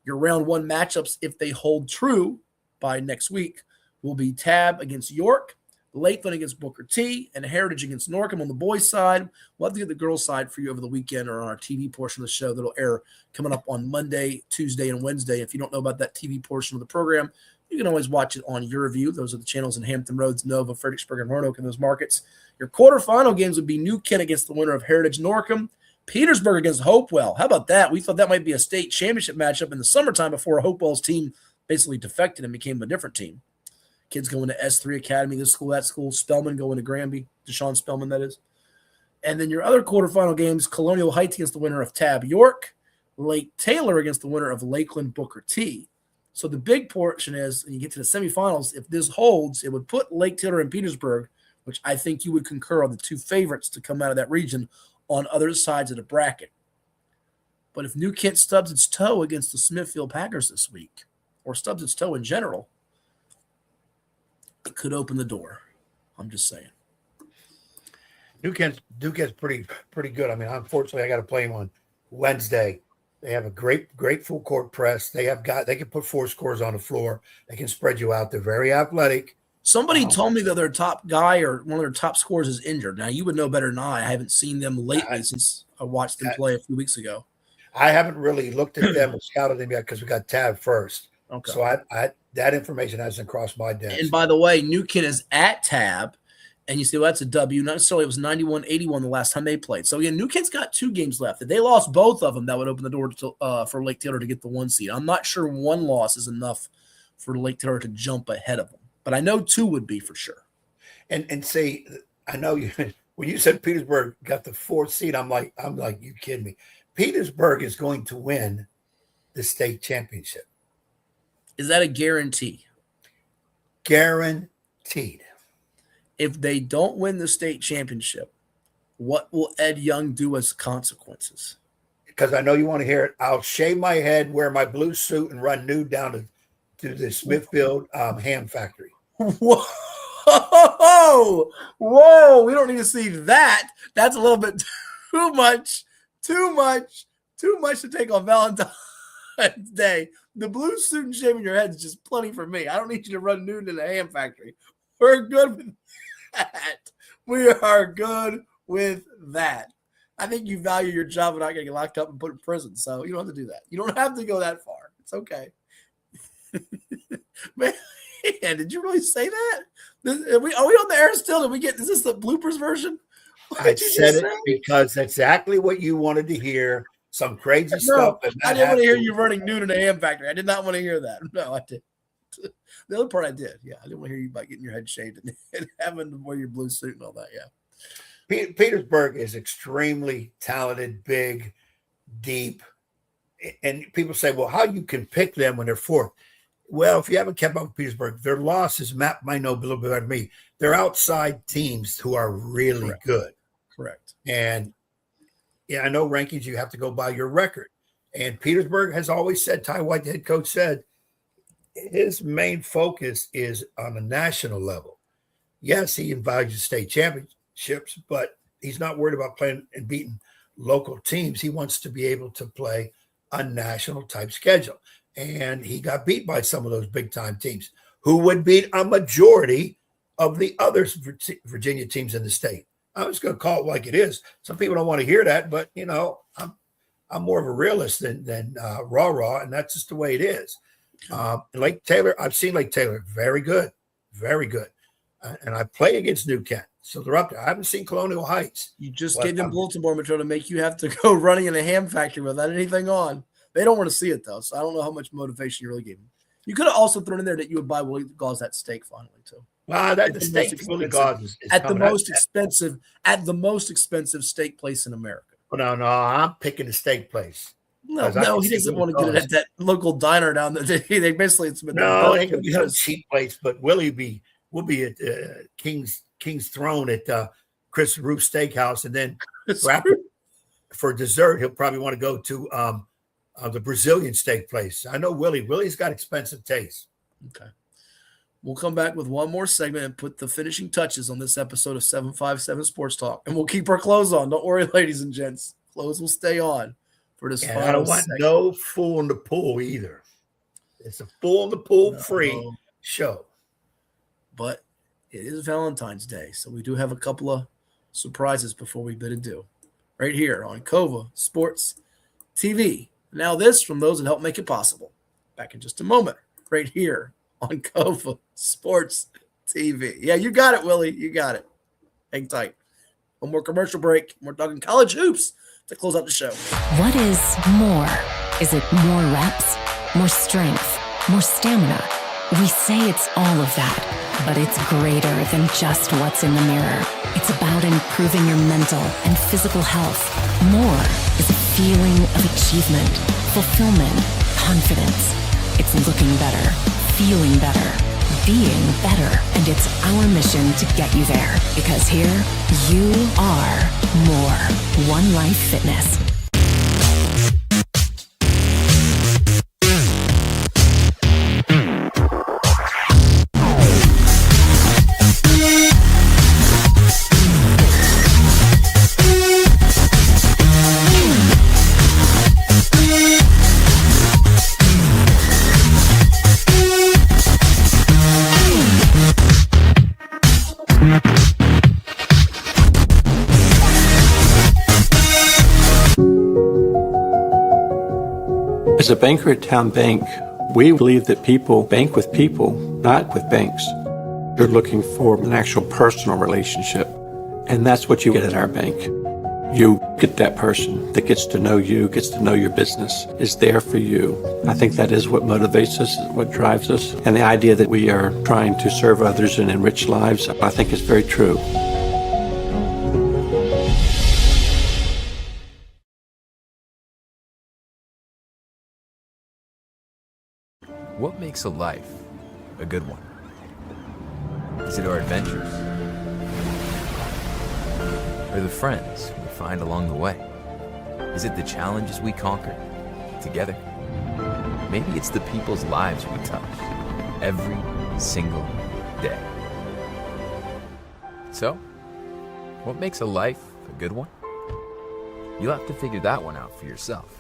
[SPEAKER 2] Your round 1 matchups, if they hold true by next week, will be Tab against York, Lakeland against Booker T, and Heritage against Norcom on the boys' side. We'll have to get the girls' side for you over the weekend or on our TV portion of the show that'll air coming up on Monday, Tuesday, and Wednesday. If you don't know about that TV portion of the program, you can always watch it on Your View. Those are the channels in Hampton Roads, Nova, Fredericksburg, and Roanoke in those markets. Your quarterfinal games would be New Kent against the winner of Heritage Norcom, Petersburg against Hopewell. How about that? We thought that might be a state championship matchup in the summertime before Hopewell's team basically defected and became a different team. Kids going to S3 Academy, this school, that school. Spellman going to Granby. Deshaun Spellman, that is. And then your other quarterfinal games, Colonial Heights against the winner of Tab York, Lake Taylor against the winner of Lakeland Booker T. So the big portion is, when you get to the semifinals, if this holds, it would put Lake Taylor and Petersburg, which I think you would concur are the 2 favorites to come out of that region, on other sides of the bracket. But if New Kent stubs its toe against the Smithfield Packers this week, or stubs its toe in general, it could open the door. I'm just saying.
[SPEAKER 3] New Kent's pretty good. I mean, unfortunately, I got to play him on Wednesday. They have a great full court press. They can put 4 scores on the floor. They can spread you out. They're very athletic.
[SPEAKER 2] Somebody told me that their top guy or one of their top scorers is injured. Now, you would know better than I. I haven't seen them lately since I watched them play a few weeks ago.
[SPEAKER 3] I haven't really looked at them or scouted them yet because we got Tab first.
[SPEAKER 2] Okay.
[SPEAKER 3] So I that information hasn't crossed my desk.
[SPEAKER 2] And by the way, New Kent is at Tab, and you say, well, that's a W. Not necessarily. It was 91-81 the last time they played. So, again, New Kent's got 2 games left. If they lost both of them, that would open the door to, for Lake Taylor to get the 1 seed. I'm not sure 1 loss is enough for Lake Taylor to jump ahead of them. But I know 2 would be for sure.
[SPEAKER 3] And see, I know you when you said Petersburg got the 4th seed, I'm like, you kidding me? Petersburg is going to win the state championship.
[SPEAKER 2] Is that a guarantee?
[SPEAKER 3] Guaranteed.
[SPEAKER 2] If they don't win the state championship, what will Ed Young do as consequences?
[SPEAKER 3] Because I know you want to hear it. I'll shave my head, wear my blue suit, and run nude down to the Smithfield ham factory.
[SPEAKER 2] Whoa! We don't need to see that. That's a little bit too much to take on Valentine's Day. The blue suit and shaving your head is just plenty for me. I don't need you to run nude in a ham factory. We're good with that. We are good with that. I think you value your job and not getting locked up and put in prison. So you don't have to do that. You don't have to go that far. It's okay. Man, did you really say that? Are we on the air still? Is this the bloopers version?
[SPEAKER 3] I said it because that's exactly what you wanted to hear. Some crazy stuff.
[SPEAKER 2] I didn't want to hear you running nude in a ham factory. I did not want to hear that. No, I did. The other part I did. Yeah, I didn't want to hear you about getting your head shaved and having to wear your blue suit and all that. Yeah.
[SPEAKER 3] Petersburg is extremely talented, big, deep. And people say, well, how you can pick them when they're 4th? Well, if you haven't kept up with Petersburg, their losses, Matt might know a little bit better than me. They're outside teams who are really good.
[SPEAKER 2] Correct.
[SPEAKER 3] And yeah, I know rankings, you have to go by your record. And Petersburg has always said, Ty White, the head coach, said his main focus is on a national level. Yes, he values state championships, but he's not worried about playing and beating local teams. He wants to be able to play a national type schedule. And he got beat by some of those big time teams who would beat a majority of the other Virginia teams in the state. I'm just going to call it like it is. Some people don't want to hear that, but I'm more of a realist than rah, and that's just the way it is. Lake Taylor, I've seen Lake Taylor, very good, and I play against New Kent, so they're up there. I haven't seen Colonial Heights.
[SPEAKER 2] You just gave them bulletin board material to make you have to go running in a ham factory without anything on. They don't want to see it though, so I don't know how much motivation you really gave them. You could have also thrown in there that you would buy Willie Gauze that steak finally too.
[SPEAKER 3] Wow, that the steak from Willie Gardens is
[SPEAKER 2] at the
[SPEAKER 3] coming.
[SPEAKER 2] most expensive steak place in America.
[SPEAKER 3] Oh, no, I'm picking the steak place.
[SPEAKER 2] No, he doesn't want to get it at that local diner down there. They basically it's been
[SPEAKER 3] no, it ain't gonna be no cheap place, but we'll be at King's Throne at Chris Root Steakhouse, and then for dessert, he'll probably want to go to the Brazilian steak place. I know Willie's got expensive taste.
[SPEAKER 2] Okay. We'll come back with one more segment and put the finishing touches on this episode of 757 Sports Talk. And we'll keep our clothes on. Don't worry, ladies and gents. Clothes will stay on for this final
[SPEAKER 3] I don't want
[SPEAKER 2] segment.
[SPEAKER 3] no fool in the pool either. It's a fool in the pool free show.
[SPEAKER 2] But it is Valentine's Day, so we do have a couple of surprises before we bid adieu. Right here on Cova Sports TV. Now this from those that help make it possible. Back in just a moment. Right here on Cova Sports TV. Yeah, you got it, Willie. You got it. Hang tight. One more commercial break. We're talking college hoops to close out the show.
[SPEAKER 8] What is more? Is it more reps, more strength, more stamina? We say it's all of that, but it's greater than just what's in the mirror. It's about improving your mental and physical health. More is a feeling of achievement, fulfillment, confidence. It's looking better, feeling better, being better, and it's our mission to get you there, because here you are more. One Life Fitness.
[SPEAKER 6] As a banker at Town Bank, we believe that people bank with people, not with banks. You're looking for an actual personal relationship, and that's what you get at our bank. You get that person that gets to know you, gets to know your business, is there for you. I think that is what motivates us, what drives us, and the idea that we are trying to serve others and enrich lives, I think is very true.
[SPEAKER 9] What makes a life a good one? Is it our adventures? Or the friends we find along the way? Is it the challenges we conquer together? Maybe it's the people's lives we touch every single day. So, what makes a life a good one? You'll have to figure that one out for yourself.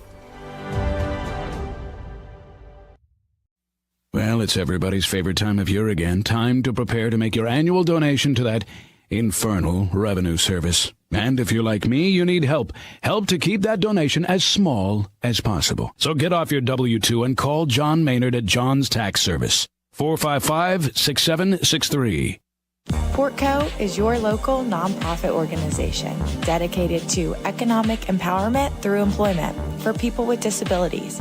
[SPEAKER 10] Well, it's everybody's favorite time of year again. Time to prepare to make your annual donation to that infernal revenue service. And if you're like me, you need help. Help to keep that donation as small as possible. So get off your W-2 and call John Maynard at John's Tax Service. 455-6763.
[SPEAKER 11] Portco is your local nonprofit organization dedicated to economic empowerment through employment for people with disabilities.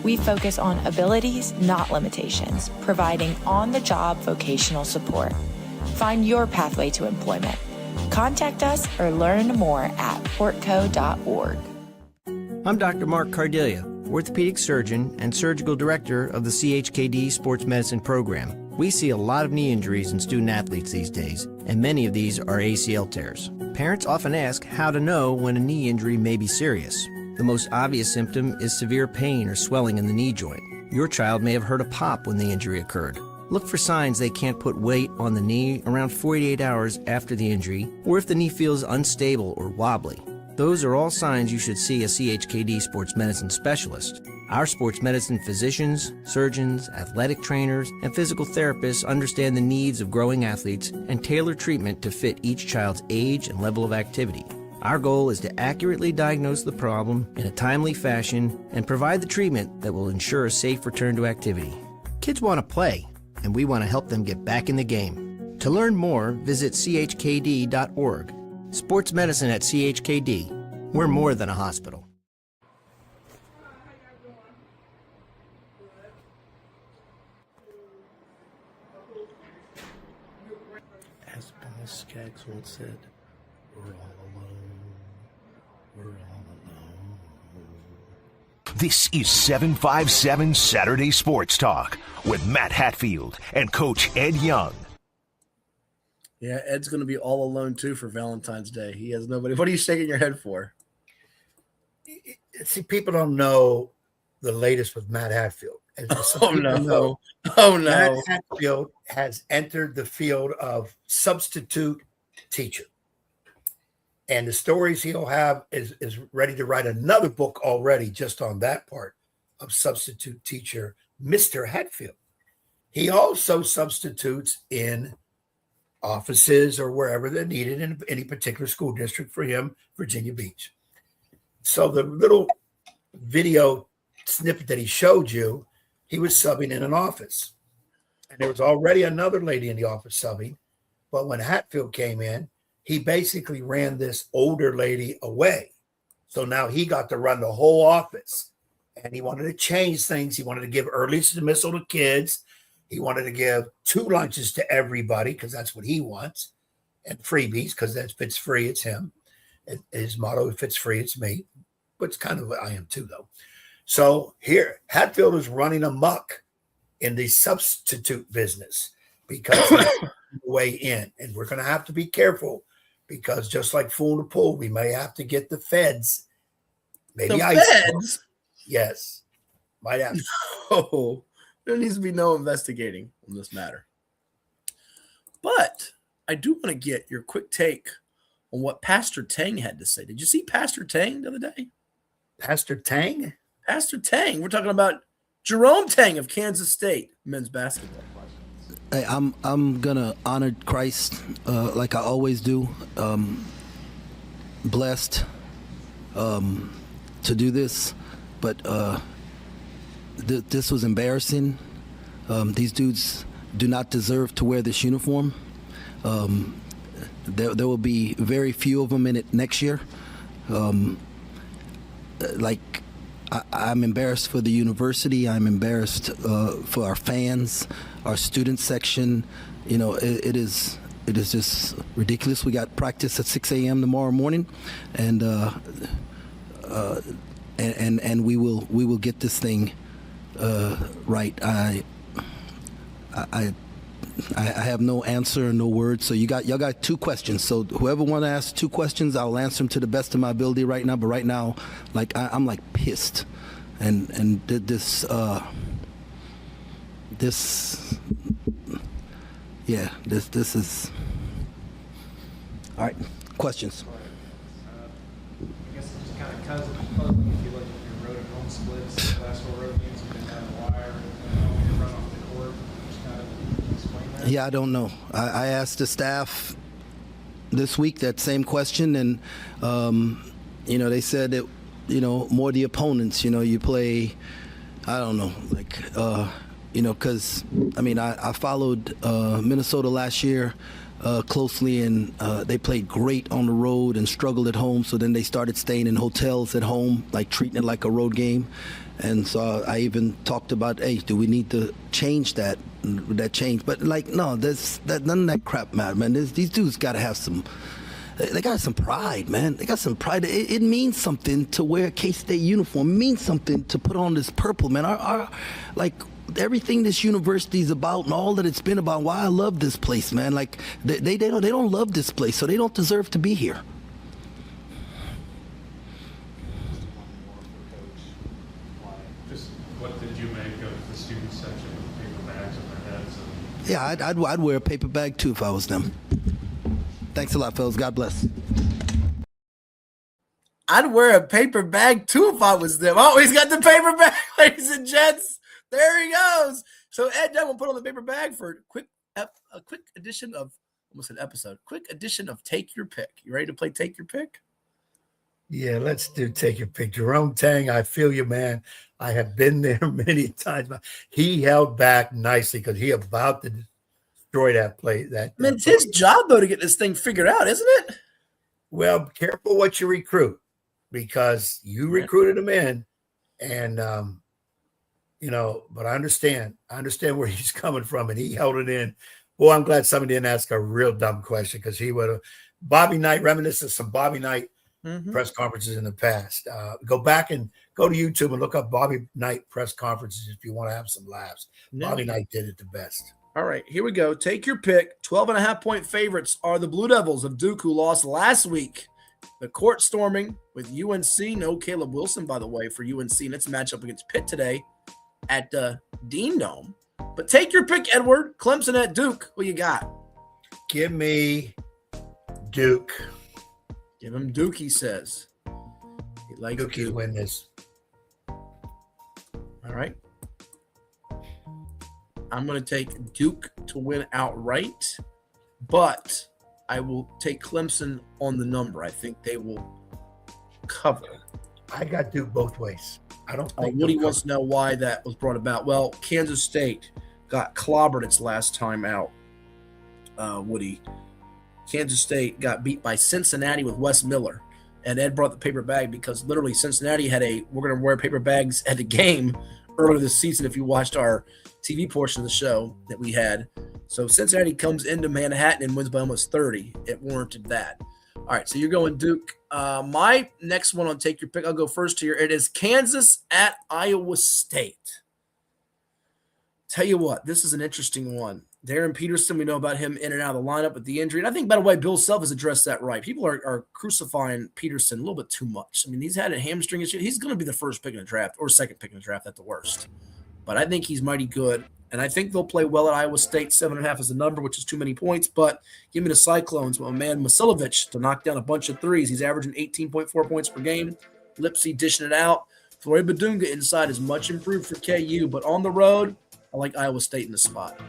[SPEAKER 11] We focus on abilities, not limitations, providing on-the-job vocational support. Find your pathway to employment. Contact us or learn more at portco.org.
[SPEAKER 12] I'm Dr. Mark Cardelia, orthopedic surgeon and surgical director of the CHKD Sports Medicine Program. We see a lot of knee injuries in student athletes these days, and many of these are ACL tears. Parents often ask how to know when a knee injury may be serious. The most obvious symptom is severe pain or swelling in the knee joint. Your child may have heard a pop when the injury occurred. Look for signs they can't put weight on the knee around 48 hours after the injury, or if the knee feels unstable or wobbly. Those are all signs you should see a CHKD sports medicine specialist. Our sports medicine physicians, surgeons, athletic trainers, and physical therapists understand the needs of growing athletes and tailor treatment to fit each child's age and level of activity. Our goal is to accurately diagnose the problem in a timely fashion and provide the treatment that will ensure a safe return to activity. Kids want to play, and we want to help them get back in the game. To learn more, visit chkd.org. Sports medicine at CHKD. We're more than a hospital.
[SPEAKER 2] As Boss Skaggs once said, we're all alone. We're all alone.
[SPEAKER 1] This is 757 Saturday Sports Talk with Matt Hatfield and Coach Ed Young.
[SPEAKER 2] Yeah, Ed's going to be all alone, too, for Valentine's Day. He has nobody. What are you shaking your head for?
[SPEAKER 3] See, people don't know the latest with Matt Hatfield.
[SPEAKER 2] Oh, no. Oh, no.
[SPEAKER 3] Matt Hatfield has entered the field of substitute teacher. And the stories he'll have is ready to write another book already just on that part of substitute teacher, Mr. Hatfield. He also substitutes in offices or wherever they're needed in any particular school district for him, Virginia Beach. So the little video snippet that he showed you, he was subbing in an office. And there was already another lady in the office subbing. But when Hatfield came in, he basically ran this older lady away. So now he got to run the whole office. And he wanted to change things. He wanted to give early dismissal to kids. He wanted to give 2 lunches to everybody because that's what he wants. And freebies because if it's free, it's him. And his motto, if it's free, it's me. But it's kind of what I am too, though. So here, Hatfield is running amok in the substitute business because he's the way in. And we're going to have to be careful because just like Fool in the Pool, we may have to get the feds. Maybe
[SPEAKER 2] the
[SPEAKER 3] ICE.
[SPEAKER 2] feds?
[SPEAKER 3] Yes. Might have to.
[SPEAKER 2] No. There needs to be no investigating on this matter. But I do want to get your quick take on what Pastor Tang had to say. Did you see Pastor Tang the other day?
[SPEAKER 3] Pastor Tang?
[SPEAKER 2] Pastor Tang. We're talking about Jerome Tang of Kansas State men's basketball.
[SPEAKER 14] Hey, I'm gonna honor Christ like I always do. Blessed to do this, but this was embarrassing. These dudes do not deserve to wear this uniform. There will be very few of them in it next year. I'm embarrassed for the university. I'm embarrassed for our fans, our student section. You know, it is just ridiculous. We got practice at 6 a.m. tomorrow morning, and we will get this thing right. I have no answer, no words. So y'all got 2 questions. So whoever want to ask 2 questions, I'll answer them to the best of my ability right now. But right now, like I'm like pissed, and this is all right. Questions.
[SPEAKER 16] I guess it's just kind of cousin puzzling if you look at your road and home splits. The last 4 road games have been down the wire, and run off the court. Just kind of explain that.
[SPEAKER 14] Yeah, I don't know. I asked the staff this week that same question, and they said that more the opponents. You play. I don't know, because I followed Minnesota last year closely, and they played great on the road and struggled at home. So then they started staying in hotels at home, like treating it like a road game. And so I even talked about, hey, do we need to change that change? But no, none of that crap matter, man. These dudes got to have some. They got some pride, man. They got some pride. It means something to wear a K-State uniform. It means something to put on this purple, man. Our everything this university is about and all that it's been about. Why I love this place, man. They don't love this place, so they don't deserve to be here.
[SPEAKER 16] Just what did you make of the student section with paper bags on their heads?
[SPEAKER 14] Yeah, I'd wear a paper bag too if I was them. Thanks a lot, fellas. God bless.
[SPEAKER 2] I'd wear a paper bag too if I was them. Oh, he's got the paper bag, ladies and gents. There he goes. So Ed Young will put on the paper bag for a quick edition of almost an episode. Quick edition of Take Your Pick. You ready to play Take Your Pick?
[SPEAKER 3] Yeah, let's do Take Your Pick. Jerome Tang, I feel you, man. I have been there many times. He held back nicely because he about to destroy that play.
[SPEAKER 2] It's his job, though, to get this thing figured out, isn't it?
[SPEAKER 3] Well, be careful what you recruit because you recruited him in. And, but I understand where he's coming from. And he held it in Well, I'm glad somebody didn't ask a real dumb question because he would have. Bobby Knight, reminiscent of some Bobby Knight press conferences in the past. Go back and go to YouTube and look up Bobby Knight press conferences if you want to have some laughs.
[SPEAKER 2] Yeah.
[SPEAKER 3] Bobby Knight did it the best.
[SPEAKER 2] All right, here we go. Take your pick. 12.5-point favorites are the Blue Devils of Duke, who lost last week. The court storming with UNC. No Caleb Wilson, by the way, for UNC in its matchup against Pitt today at Dean Dome. But take your pick, Edward. Clemson at Duke. What you got?
[SPEAKER 3] Give me Duke.
[SPEAKER 2] Give him Duke, he says. He likes
[SPEAKER 3] Duke to win this.
[SPEAKER 2] All right. I'm going to take Duke to win outright, but I will take Clemson on the number. I think they will cover.
[SPEAKER 3] I got Duke both ways. I don't think
[SPEAKER 2] Woody wants to know why that was brought about. Well, Kansas State got clobbered its last time out, Woody. Kansas State got beat by Cincinnati with Wes Miller, and Ed brought the paper bag because literally Cincinnati had we're going to wear paper bags at the game earlier this season if you watched our TV portion of the show that we had. So Cincinnati comes into Manhattan and wins by almost 30. It warranted that. All right, so you're going Duke. My next one on Take Your Pick, I'll go first here. It is Kansas at Iowa State. Tell you what, this is an interesting one. Darren Peterson, we know about him in and out of the lineup with the injury. And I think, by the way, Bill Self has addressed that right. People are crucifying Peterson a little bit too much. I mean, he's had a hamstring issue. He's going to be the first pick in the draft or second pick in the draft at the worst. But I think he's mighty good. And I think they'll play well at Iowa State. 7.5 is the number, which is too many points. But give me the Cyclones with my man Masilovic to knock down a bunch of threes. He's averaging 18.4 points per game. Lipsy dishing it out. Flory Badunga inside is much improved for KU. But on the road, I like Iowa State in the spot.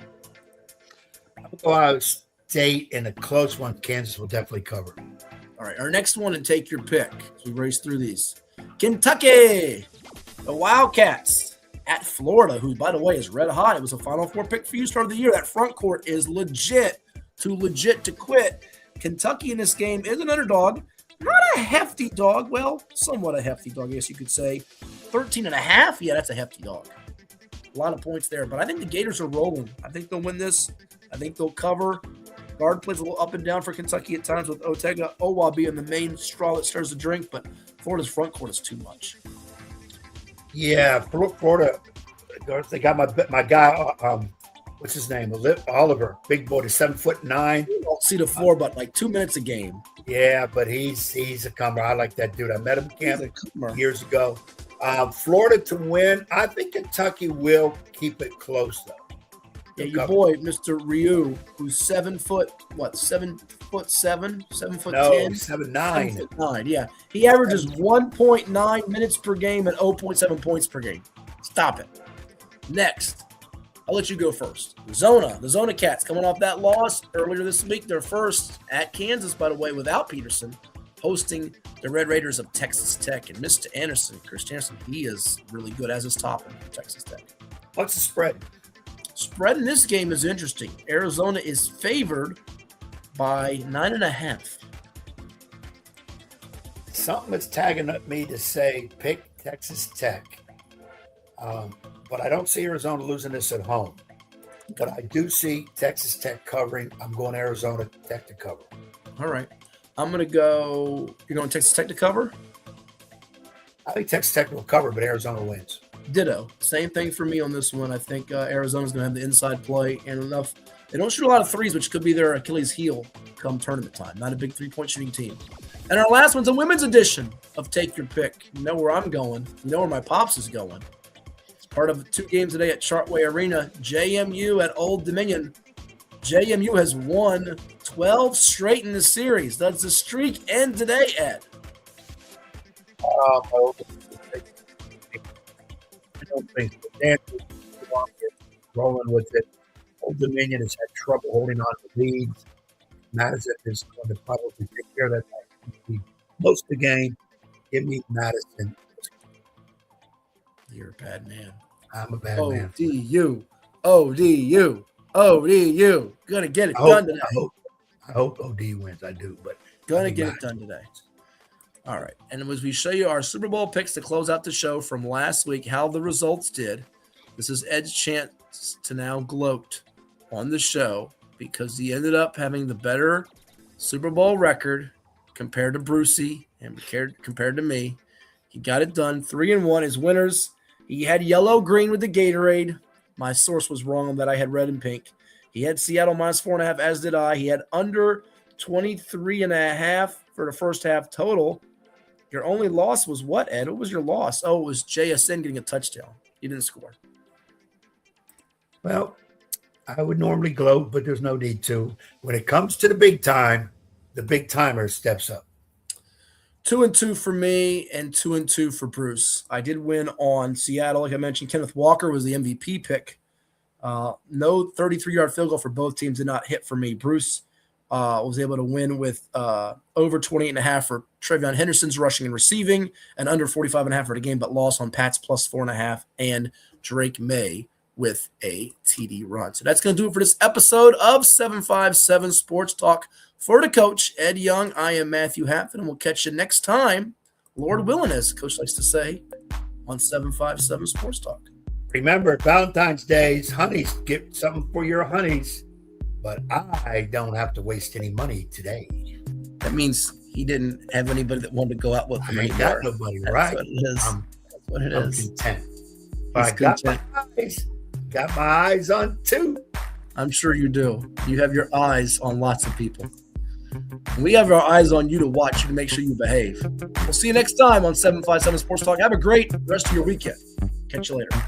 [SPEAKER 3] Iowa State in a close one. Kansas will definitely cover.
[SPEAKER 2] All right, our next one, and take your pick as we race through these. Kentucky, the Wildcats at Florida, who, by the way, is red hot. It was a Final Four pick for you start of the year. That front court is legit to quit. Kentucky in this game is an underdog. Not a hefty dog. Well, somewhat a hefty dog, I guess you could say. 13.5? Yeah, that's a hefty dog. A lot of points there, but I think the Gators are rolling. I think they'll win this. I think they'll cover. Guard plays a little up and down for Kentucky at times with Otega Owa being the main straw that stirs the drink, but Florida's front court is too much.
[SPEAKER 3] Yeah, Florida. They got my guy. What's his name? Oliver, big boy, 7'9".
[SPEAKER 2] You don't see the floor, but like 2 minutes a game.
[SPEAKER 3] Yeah, but he's a comer. I like that dude. I met him at camp years ago. Florida to win. I think Kentucky will keep it close though.
[SPEAKER 2] Yeah, your boy, Mr. Ryu, who's 7 foot, 7'7", 7'10",
[SPEAKER 3] 7'9".
[SPEAKER 2] 7'9". Yeah, he averages 1.9 minutes per game and 0.7 points per game. Stop it. Next, I'll let you go first. The Zona Cats coming off that loss earlier this week. They're first at Kansas, by the way, without Peterson, hosting the Red Raiders of Texas Tech. And Mr. Anderson, Chris Anderson, he is really good as is topping for Texas Tech.
[SPEAKER 3] What's the spread?
[SPEAKER 2] Spread in this game is interesting. Arizona is favored by 9.5.
[SPEAKER 3] Something that's tagging at me to say pick Texas Tech. But I don't see Arizona losing this at home. But I do see Texas Tech covering. I'm going Arizona Tech to cover.
[SPEAKER 2] All right. I'm going to go – you're going Texas Tech to cover?
[SPEAKER 3] I think Texas Tech will cover, but Arizona wins.
[SPEAKER 2] Ditto. Same thing for me on this one. I think Arizona's going to have the inside play and enough. They don't shoot a lot of threes, which could be their Achilles heel come tournament time. Not a big three-point shooting team. And our last one's a women's edition of Take Your Pick. You know where I'm going. You know where my Pops is going. It's part of 2 games today at Chartway Arena. JMU at Old Dominion. JMU has won 12 straight in the series. Does the streak end today, Ed?
[SPEAKER 3] I don't think so. Dan rolling with it. Old Dominion has had trouble holding on to leads. Madison is going to probably take care of that most of the game. Give me Madison.
[SPEAKER 2] You're a bad man.
[SPEAKER 3] I'm a bad man.
[SPEAKER 2] ODU. Gonna get it done today.
[SPEAKER 3] I hope OD wins. I do, but
[SPEAKER 2] gonna get it done today. All right. And as we show you our Super Bowl picks to close out the show from last week, how the results did, this is Ed's chance to now gloat on the show because he ended up having the better Super Bowl record compared to Brucey and compared to me. He got it done. 3-1 is winners. He had yellow-green with the Gatorade. My source was wrong on that. I had red and pink. He had Seattle -4.5, as did I. He had under 23.5 for the first half total. Your only loss was what, Ed? What was your loss? Oh, it was JSN getting a touchdown. He didn't score.
[SPEAKER 3] Well, I would normally gloat, but there's no need to. When it comes to the big time, the big timer steps up.
[SPEAKER 2] 2-2 for me and 2-2 for Bruce. I did win on Seattle. Like I mentioned, Kenneth Walker was the MVP pick. No 33-yard field goal for both teams did not hit for me. Bruce was able to win with over 28.5 for Trevion Henderson's rushing and receiving and under 45.5 for the game, but lost on Pat's +4.5 and Drake May with a TD run. So that's going to do it for this episode of 757 Sports Talk. For the coach, Ed Young, I am Matthew Hatfield, and we'll catch you next time, Lord willing, as Coach likes to say, on 757 Sports Talk.
[SPEAKER 3] Remember, Valentine's Day, honeys, get something for your honeys, but I don't have to waste any money today.
[SPEAKER 2] That means he didn't have anybody that wanted to go out with him.
[SPEAKER 3] I ain't got nobody, right?
[SPEAKER 2] That's what it is. That's what it is.
[SPEAKER 3] Content. But I got my eyes on two.
[SPEAKER 2] I'm sure you do. You have your eyes on lots of people. And we have our eyes on you to watch you to make sure you behave. We'll see you next time on 757 Sports Talk. Have a great rest of your weekend. Catch you later.